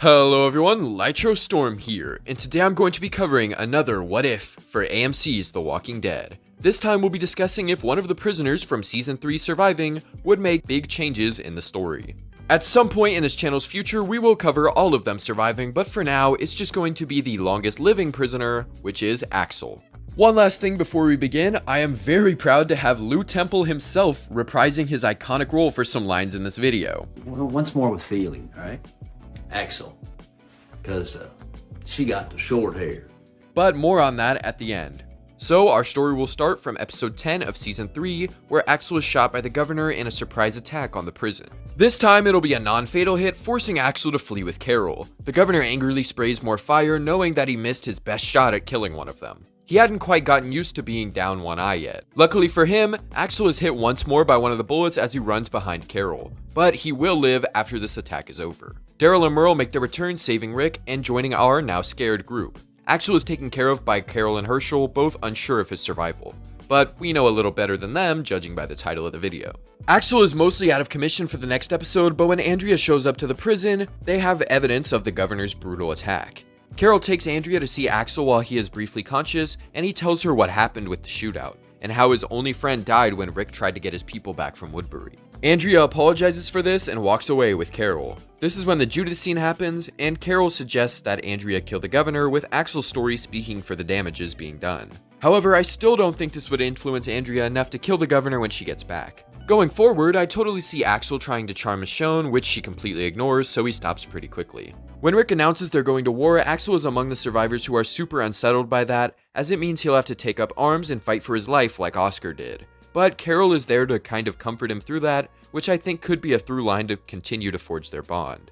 Hello everyone, Lytro Storm here, and today I'm going to be covering another What If for AMC's The Walking Dead. This time we'll be discussing if one of the prisoners from Season 3 surviving would make big changes in the story. At some point in this channel's future, we will cover all of them surviving, but for now, it's just going to be the longest living prisoner, which is Axel. One last thing before we begin, I am very proud to have Lou Temple himself reprising his iconic role for some lines in this video. Well, once more with feeling, alright? Axel, because she got the short hair. But more on that at the end. So our story will start from episode 10 of season 3, where Axel is shot by the governor in a surprise attack on the prison. This time it'll be a non-fatal hit, forcing Axel to flee with Carol. The governor angrily sprays more fire, knowing that he missed his best shot at killing one of them. He hadn't quite gotten used to being down one eye yet. Luckily for him, Axel is hit once more by one of the bullets as he runs behind Carol, but he will live after this attack is over. Daryl and Merle make their return, saving Rick and joining our now scared group. Axel is taken care of by Carol and Herschel, both unsure of his survival, but we know a little better than them, judging by the title of the video. Axel is mostly out of commission for the next episode, but when Andrea shows up to the prison, they have evidence of the governor's brutal attack. Carol takes Andrea to see Axel while he is briefly conscious, and he tells her what happened with the shootout, and how his only friend died when Rick tried to get his people back from Woodbury. Andrea apologizes for this and walks away with Carol. This is when the Judith scene happens, and Carol suggests that Andrea kill the governor, with Axel's story speaking for the damages being done. However, I still don't think this would influence Andrea enough to kill the governor when she gets back. Going forward, I totally see Axel trying to charm Michonne, which she completely ignores, so he stops pretty quickly. When Rick announces they're going to war, Axel is among the survivors who are super unsettled by that, as it means he'll have to take up arms and fight for his life like Oscar did. But Carol is there to kind of comfort him through that, which I think could be a through line to continue to forge their bond.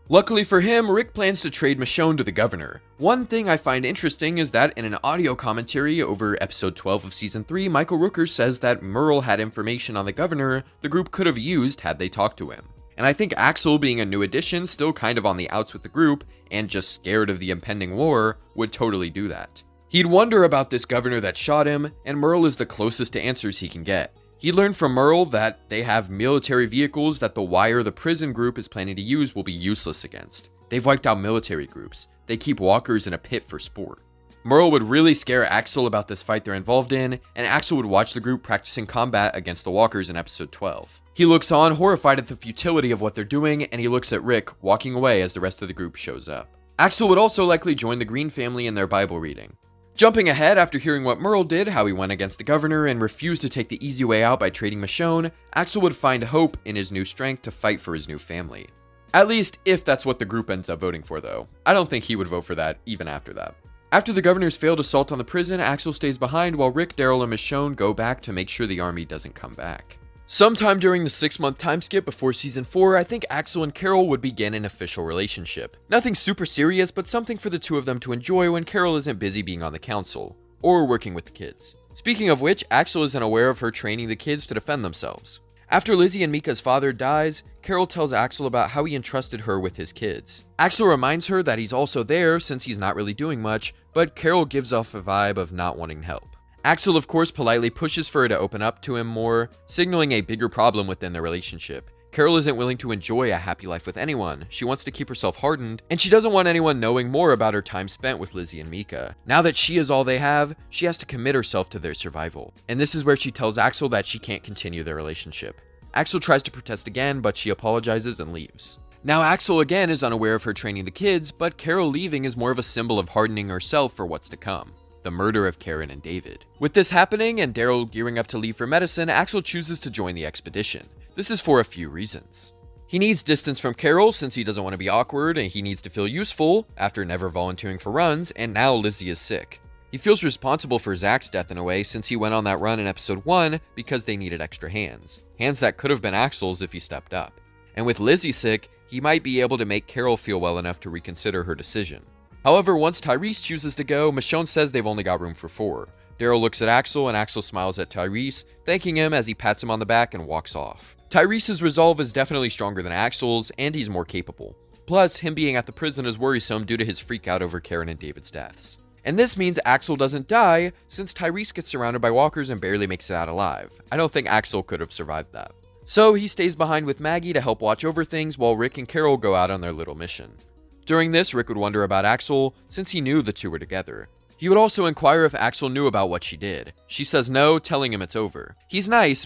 Luckily for him, Rick plans to trade Michonne to the governor. One thing I find interesting is that in an audio commentary over episode 12 of season 3, Michael Rooker says that Merle had information on the governor the group could have used had they talked to him. And I think Axel, being a new addition, still kind of on the outs with the group, and just scared of the impending war, would totally do that. He'd wonder about this governor that shot him, and Merle is the closest to answers he can get. He learned from Merle that they have military vehicles that the Wire the prison group is planning to use will be useless against. They've wiped out military groups. They keep walkers in a pit for sport. Merle would really scare Axel about this fight they're involved in, and Axel would watch the group practicing combat against the walkers in episode 12. He looks on, horrified at the futility of what they're doing, and he looks at Rick, walking away as the rest of the group shows up. Axel would also likely join the Green family in their Bible reading. Jumping ahead, after hearing what Merle did, how he went against the governor and refused to take the easy way out by trading Michonne, Axel would find hope in his new strength to fight for his new family. At least, if that's what the group ends up voting for though. I don't think he would vote for that, even after that. After the governor's failed assault on the prison, Axel stays behind while Rick, Daryl, and Michonne go back to make sure the army doesn't come back. Sometime during the 6-month time skip before season 4, I think Axel and Carol would begin an official relationship. Nothing super serious, but something for the two of them to enjoy when Carol isn't busy being on the council, or working with the kids. Speaking of which, Axel isn't aware of her training the kids to defend themselves. After Lizzie and Mika's father dies, Carol tells Axel about how he entrusted her with his kids. Axel reminds her that he's also there since he's not really doing much, but Carol gives off a vibe of not wanting help. Axel, of course, politely pushes for her to open up to him more, signaling a bigger problem within their relationship. Carol isn't willing to enjoy a happy life with anyone. She wants to keep herself hardened, and she doesn't want anyone knowing more about her time spent with Lizzie and Mika. Now that she is all they have, she has to commit herself to their survival. And this is where she tells Axel that she can't continue their relationship. Axel tries to protest again, but she apologizes and leaves. Now Axel again is unaware of her training the kids, but Carol leaving is more of a symbol of hardening herself for what's to come. The murder of Karen and David. With this happening and Daryl gearing up to leave for medicine, Axel chooses to join the expedition. This is for a few reasons. He needs distance from Carol since he doesn't want to be awkward, and he needs to feel useful after never volunteering for runs, and now Lizzie is sick. He feels responsible for Zach's death in a way since he went on that run in episode 1 because they needed extra hands. Hands that could have been Axel's if he stepped up. And with Lizzie sick, he might be able to make Carol feel well enough to reconsider her decision. However, once Tyrese chooses to go, Michonne says they've only got room for 4. Daryl looks at Axel, and Axel smiles at Tyrese, thanking him as he pats him on the back and walks off. Tyrese's resolve is definitely stronger than Axel's, and he's more capable. Plus, him being at the prison is worrisome due to his freak out over Karen and David's deaths. And this means Axel doesn't die, since Tyrese gets surrounded by walkers and barely makes it out alive. I don't think Axel could have survived that. So he stays behind with Maggie to help watch over things while Rick and Carol go out on their little mission. During this, Rick would wonder about Axel, since he knew the two were together. He would also inquire if Axel knew about what she did. She says no, telling him it's over. He's nice,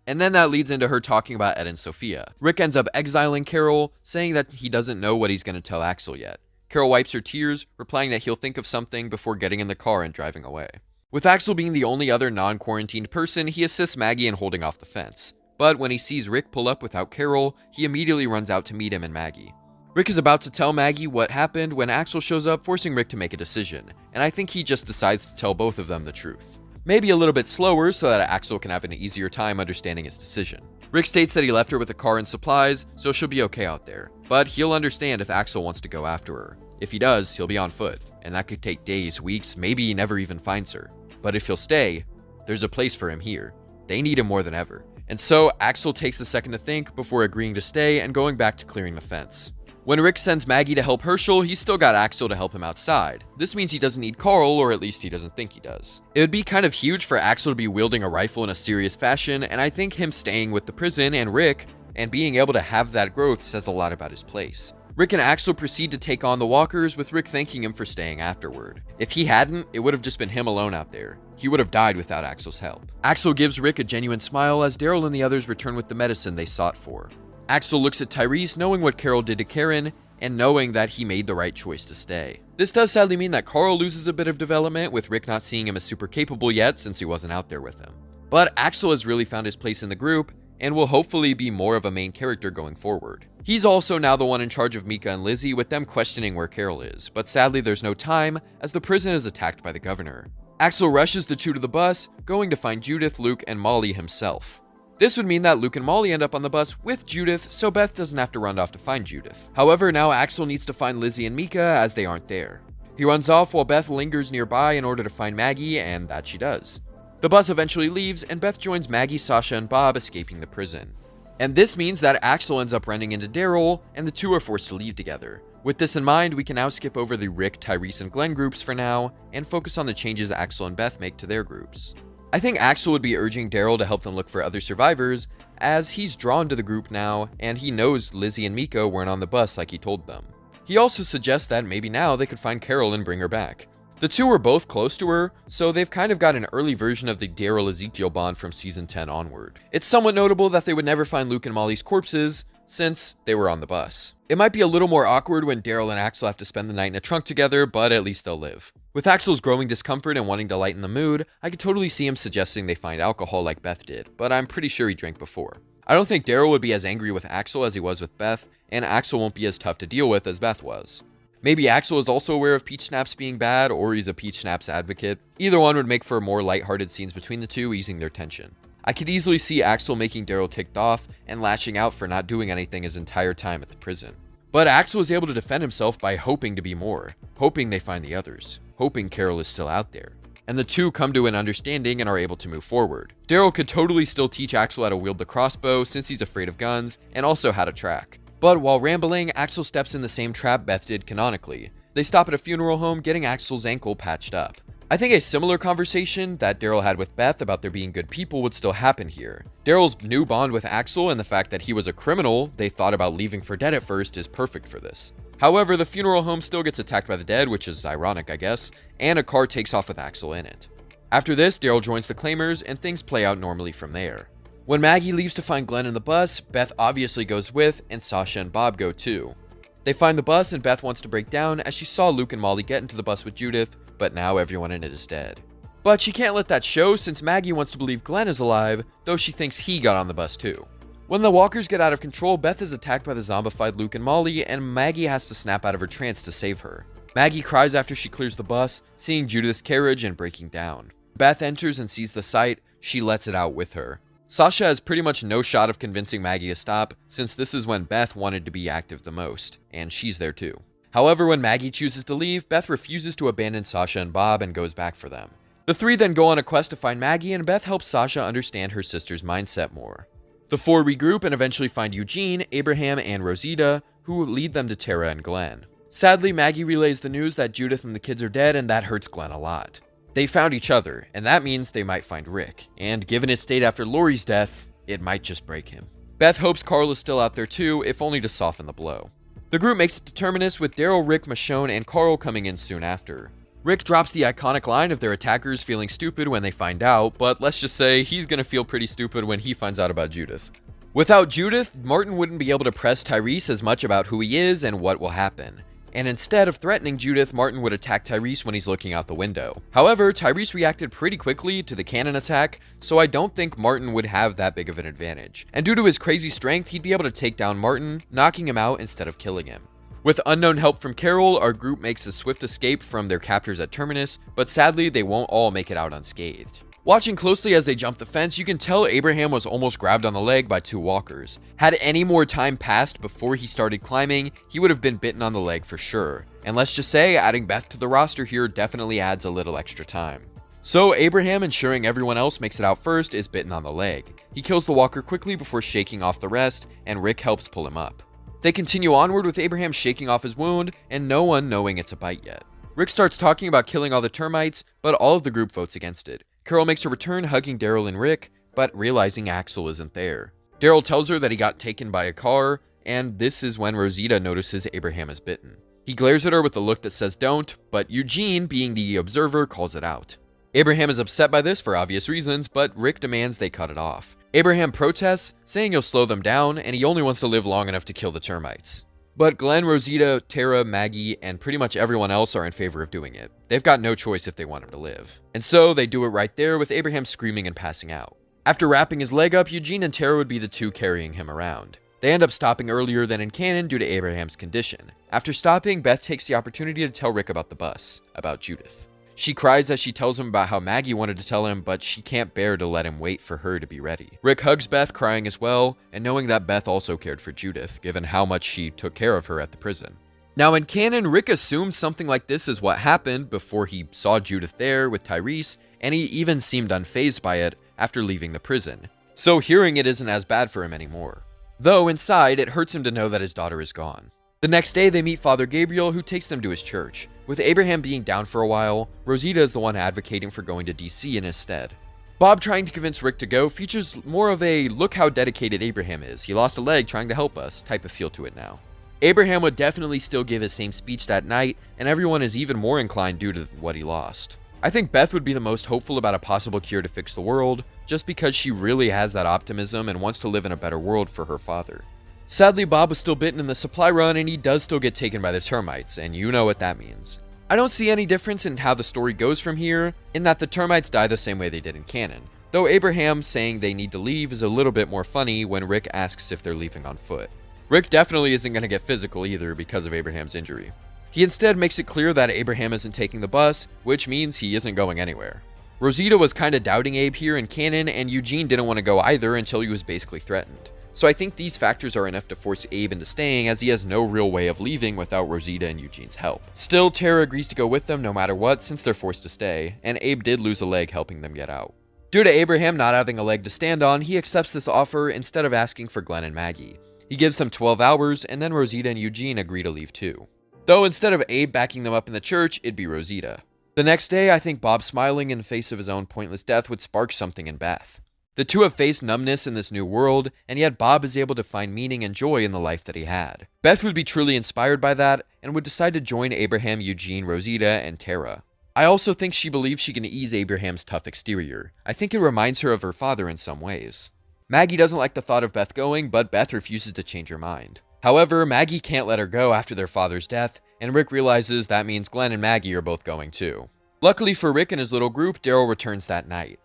and then that leads into her talking about Ed and Sophia. Rick ends up exiling Carol, saying that he doesn't know what he's going to tell Axel yet. Carol wipes her tears, replying that he'll think of something before getting in the car and driving away. With Axel being the only other non-quarantined person, he assists Maggie in holding off the fence. But when he sees Rick pull up without Carol, he immediately runs out to meet him and Maggie. Rick is about to tell Maggie what happened when Axel shows up, forcing Rick to make a decision, and I think he just decides to tell both of them the truth. Maybe a little bit slower so that Axel can have an easier time understanding his decision. Rick states that he left her with a car and supplies, so she'll be okay out there, but he'll understand if Axel wants to go after her. If he does, he'll be on foot, and that could take days, weeks, maybe he never even finds her. But if he'll stay, there's a place for him here. They need him more than ever. And so Axel takes a second to think before agreeing to stay and going back to clearing the fence. When Rick sends Maggie to help Herschel, he's still got Axel to help him outside. This means he doesn't need Carl, or at least he doesn't think he does. It would be kind of huge for Axel to be wielding a rifle in a serious fashion, and I think him staying with the prison and Rick and being able to have that growth says a lot about his place. Rick and Axel proceed to take on the walkers, with Rick thanking him for staying afterward. If he hadn't, it would have just been him alone out there. He would have died without Axel's help. Axel gives Rick a genuine smile as Daryl and the others return with the medicine they sought for. Axel looks at Tyrese, knowing what Carol did to Karen, and knowing that he made the right choice to stay. This does sadly mean that Carl loses a bit of development, with Rick not seeing him as super capable yet since he wasn't out there with him. But Axel has really found his place in the group, and will hopefully be more of a main character going forward. He's also now the one in charge of Mika and Lizzie, with them questioning where Carol is, but sadly there's no time, as the prison is attacked by the governor. Axel rushes the two to the bus, going to find Judith, Luke, and Molly himself. This would mean that Luke and Molly end up on the bus with Judith, so Beth doesn't have to run off to find Judith. However, now Axel needs to find Lizzie and Mika, as they aren't there. He runs off while Beth lingers nearby in order to find Maggie, and that she does. The bus eventually leaves, and Beth joins Maggie, Sasha, and Bob escaping the prison. And this means that Axel ends up running into Daryl, and the two are forced to leave together. With this in mind, we can now skip over the Rick, Tyrese, and Glenn groups for now, and focus on the changes Axel and Beth make to their groups. I think Axel would be urging Daryl to help them look for other survivors, as he's drawn to the group now, and he knows Lizzie and Mika weren't on the bus like he told them. He also suggests that maybe now they could find Carol and bring her back. The two were both close to her, so they've kind of got an early version of the Daryl-Ezekiel bond from season 10 onward. It's somewhat notable that they would never find Luke and Molly's corpses, since they were on the bus. It might be a little more awkward when Daryl and Axel have to spend the night in a trunk together, but at least they'll live. With Axel's growing discomfort and wanting to lighten the mood, I could totally see him suggesting they find alcohol like Beth did, but I'm pretty sure he drank before. I don't think Daryl would be as angry with Axel as he was with Beth, and Axel won't be as tough to deal with as Beth was. Maybe Axel is also aware of peach schnapps being bad, or he's a peach schnapps advocate. Either one would make for more lighthearted scenes between the two, easing their tension. I could easily see Axel making Daryl ticked off and lashing out for not doing anything his entire time at the prison. But Axel is able to defend himself by hoping to be more, hoping they find the others, hoping Carol is still out there. And the two come to an understanding and are able to move forward. Daryl could totally still teach Axel how to wield the crossbow since he's afraid of guns, and also how to track. But while rambling, Axel steps in the same trap Beth did canonically. They stop at a funeral home, getting Axel's ankle patched up. I think a similar conversation that Daryl had with Beth about there being good people would still happen here. Daryl's new bond with Axel and the fact that he was a criminal they thought about leaving for dead at first is perfect for this. However, the funeral home still gets attacked by the dead, which is ironic I guess, and a car takes off with Axel in it. After this, Daryl joins the Claimers and things play out normally from there. When Maggie leaves to find Glenn in the bus, Beth obviously goes with, and Sasha and Bob go too. They find the bus and Beth wants to break down as she saw Luke and Molly get into the bus with Judith, but now everyone in it is dead. But she can't let that show since Maggie wants to believe Glenn is alive, though she thinks he got on the bus too. When the walkers get out of control, Beth is attacked by the zombified Luke and Molly, and Maggie has to snap out of her trance to save her. Maggie cries after she clears the bus, seeing Judith's carriage and breaking down. Beth enters and sees the sight, she lets it out with her. Sasha has pretty much no shot of convincing Maggie to stop, since this is when Beth wanted to be active the most, and she's there too. However, when Maggie chooses to leave, Beth refuses to abandon Sasha and Bob and goes back for them. The three then go on a quest to find Maggie, and Beth helps Sasha understand her sister's mindset more. The four regroup and eventually find Eugene, Abraham, and Rosita, who lead them to Tara and Glenn. Sadly, Maggie relays the news that Judith and the kids are dead, and that hurts Glenn a lot. They found each other, and that means they might find Rick, and given his state after Lori's death, it might just break him. Beth hopes Carl is still out there too, if only to soften the blow. The group makes it to Terminus with Daryl, Rick, Michonne, and Carl coming in soon after. Rick drops the iconic line of their attackers feeling stupid when they find out, but let's just say he's gonna feel pretty stupid when he finds out about Judith. Without Judith, Martin wouldn't be able to press Tyrese as much about who he is and what will happen. And instead of threatening Judith, Martin would attack Tyrese when he's looking out the window. However, Tyrese reacted pretty quickly to the cannon attack, so I don't think Martin would have that big of an advantage. And due to his crazy strength, he'd be able to take down Martin, knocking him out instead of killing him. With unknown help from Carol, our group makes a swift escape from their captors at Terminus, but sadly, they won't all make it out unscathed. Watching closely as they jump the fence, you can tell Abraham was almost grabbed on the leg by 2 walkers. Had any more time passed before he started climbing, he would have been bitten on the leg for sure. And let's just say, adding Beth to the roster here definitely adds a little extra time. So Abraham, ensuring everyone else makes it out first, is bitten on the leg. He kills the walker quickly before shaking off the rest, and Rick helps pull him up. They continue onward with Abraham shaking off his wound, and no one knowing it's a bite yet. Rick starts talking about killing all the termites, but all of the group votes against it. Carol makes her return, hugging Daryl and Rick, but realizing Axel isn't there. Daryl tells her that he got taken by a car, and this is when Rosita notices Abraham is bitten. He glares at her with a look that says don't, but Eugene, being the observer, calls it out. Abraham is upset by this for obvious reasons, but Rick demands they cut it off. Abraham protests, saying he'll slow them down, and he only wants to live long enough to kill the termites. But Glenn, Rosita, Tara, Maggie, and pretty much everyone else are in favor of doing it. They've got no choice if they want him to live. And so they do it right there with Abraham screaming and passing out. After wrapping his leg up, Eugene and Tara would be the 2 carrying him around. They end up stopping earlier than in canon due to Abraham's condition. After stopping, Beth takes the opportunity to tell Rick about the bus, about Judith. She cries as she tells him about how Maggie wanted to tell him, but she can't bear to let him wait for her to be ready. Rick hugs Beth, crying as well, and knowing that Beth also cared for Judith, given how much she took care of her at the prison. Now in canon, Rick assumed something like this is what happened before he saw Judith there with Tyrese, and he even seemed unfazed by it after leaving the prison. So hearing it isn't as bad for him anymore. Though inside, it hurts him to know that his daughter is gone. The next day, they meet Father Gabriel, who takes them to his church. With Abraham being down for a while, Rosita is the one advocating for going to DC in his stead. Bob trying to convince Rick to go features more of a look how dedicated Abraham is, he lost a leg trying to help us type of feel to it now. Abraham would definitely still give his same speech that night, and everyone is even more inclined due to what he lost. I think Beth would be the most hopeful about a possible cure to fix the world, just because she really has that optimism and wants to live in a better world for her father. Sadly, Bob was still bitten in the supply run, and he does still get taken by the termites, and you know what that means. I don't see any difference in how the story goes from here, in that the termites die the same way they did in canon, though Abraham saying they need to leave is a little bit more funny when Rick asks if they're leaving on foot. Rick definitely isn't going to get physical either because of Abraham's injury. He instead makes it clear that Abraham isn't taking the bus, which means he isn't going anywhere. Rosita was kinda doubting Abe here in canon, and Eugene didn't want to go either until he was basically threatened. So I think these factors are enough to force Abe into staying, as he has no real way of leaving without Rosita and Eugene's help. Still, Tara agrees to go with them no matter what since they're forced to stay, and Abe did lose a leg helping them get out. Due to Abraham not having a leg to stand on, he accepts this offer instead of asking for Glenn and Maggie. He gives them 12 hours, and then Rosita and Eugene agree to leave too. Though instead of Abe backing them up in the church, it'd be Rosita. The next day, I think Bob smiling in the face of his own pointless death would spark something in Beth. The two have faced numbness in this new world, and yet Bob is able to find meaning and joy in the life that he had. Beth would be truly inspired by that, and would decide to join Abraham, Eugene, Rosita, and Tara. I also think she believes she can ease Abraham's tough exterior. I think it reminds her of her father in some ways. Maggie doesn't like the thought of Beth going, but Beth refuses to change her mind. However, Maggie can't let her go after their father's death, and Rick realizes that means Glenn and Maggie are both going too. Luckily for Rick and his little group, Daryl returns that night.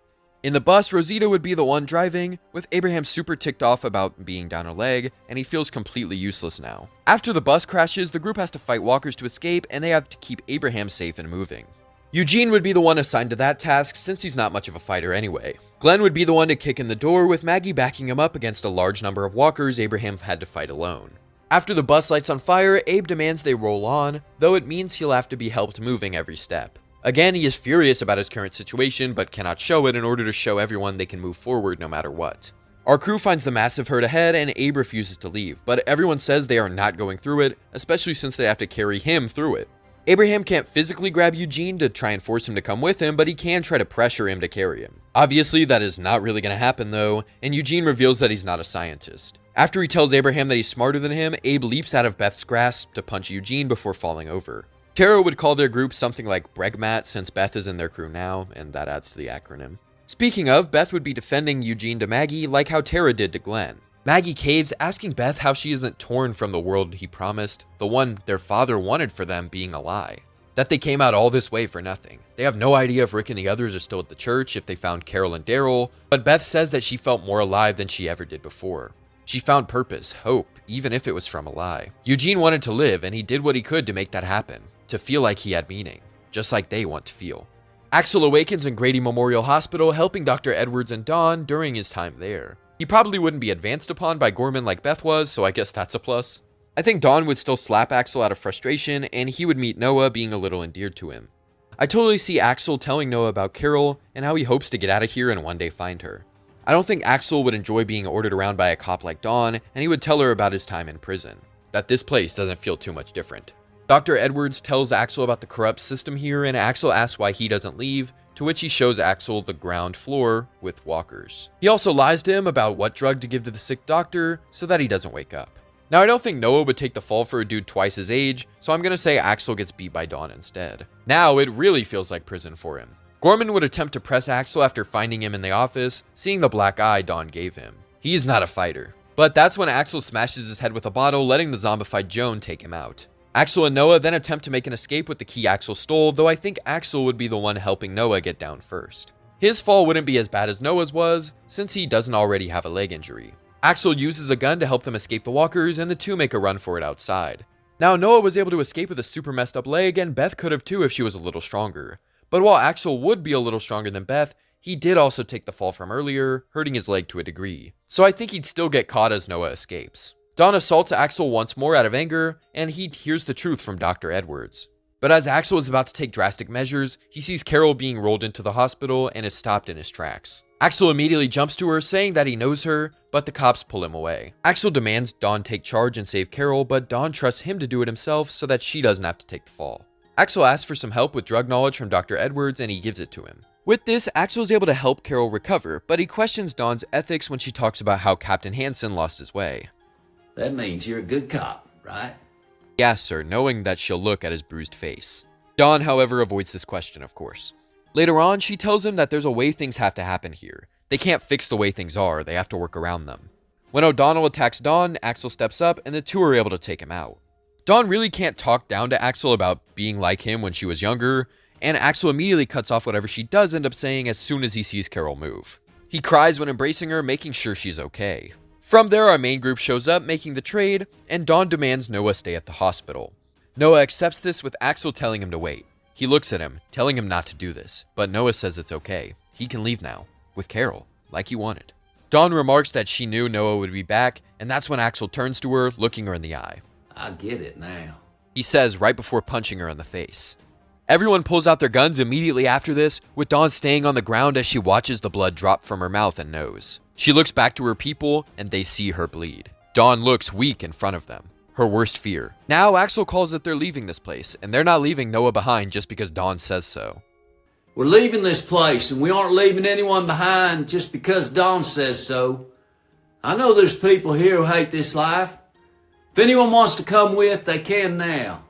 In the bus, Rosita would be the one driving, with Abraham super ticked off about being down her leg, and he feels completely useless now. After the bus crashes, the group has to fight walkers to escape, and they have to keep Abraham safe and moving. Eugene would be the one assigned to that task, since he's not much of a fighter anyway. Glenn would be the one to kick in the door, with Maggie backing him up against a large number of walkers Abraham had to fight alone. After the bus lights on fire, Abe demands they roll on, though it means he'll have to be helped moving every step. Again, he is furious about his current situation, but cannot show it in order to show everyone they can move forward no matter what. Our crew finds the massive herd ahead, and Abe refuses to leave, but everyone says they are not going through it, especially since they have to carry him through it. Abraham can't physically grab Eugene to try and force him to come with him, but he can try to pressure him to carry him. Obviously, that is not really going to happen though, and Eugene reveals that he's not a scientist. After he tells Abraham that he's smarter than him, Abe leaps out of Beth's grasp to punch Eugene before falling over. Tara would call their group something like Bregmat since Beth is in their crew now, and that adds to the acronym. Speaking of, Beth would be defending Eugene to Maggie like how Tara did to Glenn. Maggie caves, asking Beth how she isn't torn from the world he promised, the one their father wanted for them being a lie. That they came out all this way for nothing. They have no idea if Rick and the others are still at the church, if they found Carol and Daryl, but Beth says that she felt more alive than she ever did before. She found purpose, hope, even if it was from a lie. Eugene wanted to live, and he did what he could to make that happen, to feel like he had meaning, just like they want to feel. Axel awakens in Grady Memorial Hospital, helping Dr. Edwards and Dawn during his time there. He probably wouldn't be advanced upon by Gorman like Beth was, so I guess that's a plus. I think Dawn would still slap Axel out of frustration, and he would meet Noah being a little endeared to him. I totally see Axel telling Noah about Carol, and how he hopes to get out of here and one day find her. I don't think Axel would enjoy being ordered around by a cop like Dawn, and he would tell her about his time in prison. That this place doesn't feel too much different. Dr. Edwards tells Axel about the corrupt system here, and Axel asks why he doesn't leave, to which he shows Axel the ground floor with walkers. He also lies to him about what drug to give to the sick doctor so that he doesn't wake up. Now, I don't think Noah would take the fall for a dude twice his age, so I'm gonna say Axel gets beat by Dawn instead. Now, it really feels like prison for him. Gorman would attempt to press Axel after finding him in the office, seeing the black eye Dawn gave him. He's not a fighter. But that's when Axel smashes his head with a bottle, letting the zombified Joan take him out. Axel and Noah then attempt to make an escape with the key Axel stole, though I think Axel would be the one helping Noah get down first. His fall wouldn't be as bad as Noah's was, since he doesn't already have a leg injury. Axel uses a gun to help them escape the walkers, and the two make a run for it outside. Now, Noah was able to escape with a super messed up leg, and Beth could have too if she was a little stronger. But while Axel would be a little stronger than Beth, he did also take the fall from earlier, hurting his leg to a degree. So I think he'd still get caught as Noah escapes. Dawn assaults Axel once more out of anger, and he hears the truth from Dr. Edwards. But as Axel is about to take drastic measures, he sees Carol being rolled into the hospital and is stopped in his tracks. Axel immediately jumps to her, saying that he knows her, but the cops pull him away. Axel demands Dawn take charge and save Carol, but Dawn trusts him to do it himself so that she doesn't have to take the fall. Axel asks for some help with drug knowledge from Dr. Edwards, and he gives it to him. With this, Axel is able to help Carol recover, but he questions Dawn's ethics when she talks about how Captain Hansen lost his way. That means you're a good cop, right? Yes, sir, knowing that she'll look at his bruised face. Dawn, however, avoids this question, of course. Later on, she tells him that there's a way things have to happen here. They can't fix the way things are, they have to work around them. When O'Donnell attacks Dawn, Axel steps up, and the two are able to take him out. Dawn really can't talk down to Axel about being like him when she was younger, and Axel immediately cuts off whatever she does end up saying as soon as he sees Carol move. He cries when embracing her, making sure she's okay. From there, our main group shows up, making the trade, and Dawn demands Noah stay at the hospital. Noah accepts this with Axel telling him to wait. He looks at him, telling him not to do this, but Noah says it's okay. He can leave now, with Carol, like he wanted. Dawn remarks that she knew Noah would be back, and that's when Axel turns to her, looking her in the eye. I get it now. He says right before punching her in the face. Everyone pulls out their guns immediately after this, with Dawn staying on the ground as she watches the blood drop from her mouth and nose. She looks back to her people, and they see her bleed. Dawn looks weak in front of them, her worst fear. Now Axel calls that they're leaving this place, and they're not leaving Noah behind just because Dawn says so. We're leaving this place, and we aren't leaving anyone behind just because Dawn says so. I know there's people here who hate this life. If anyone wants to come with, they can now.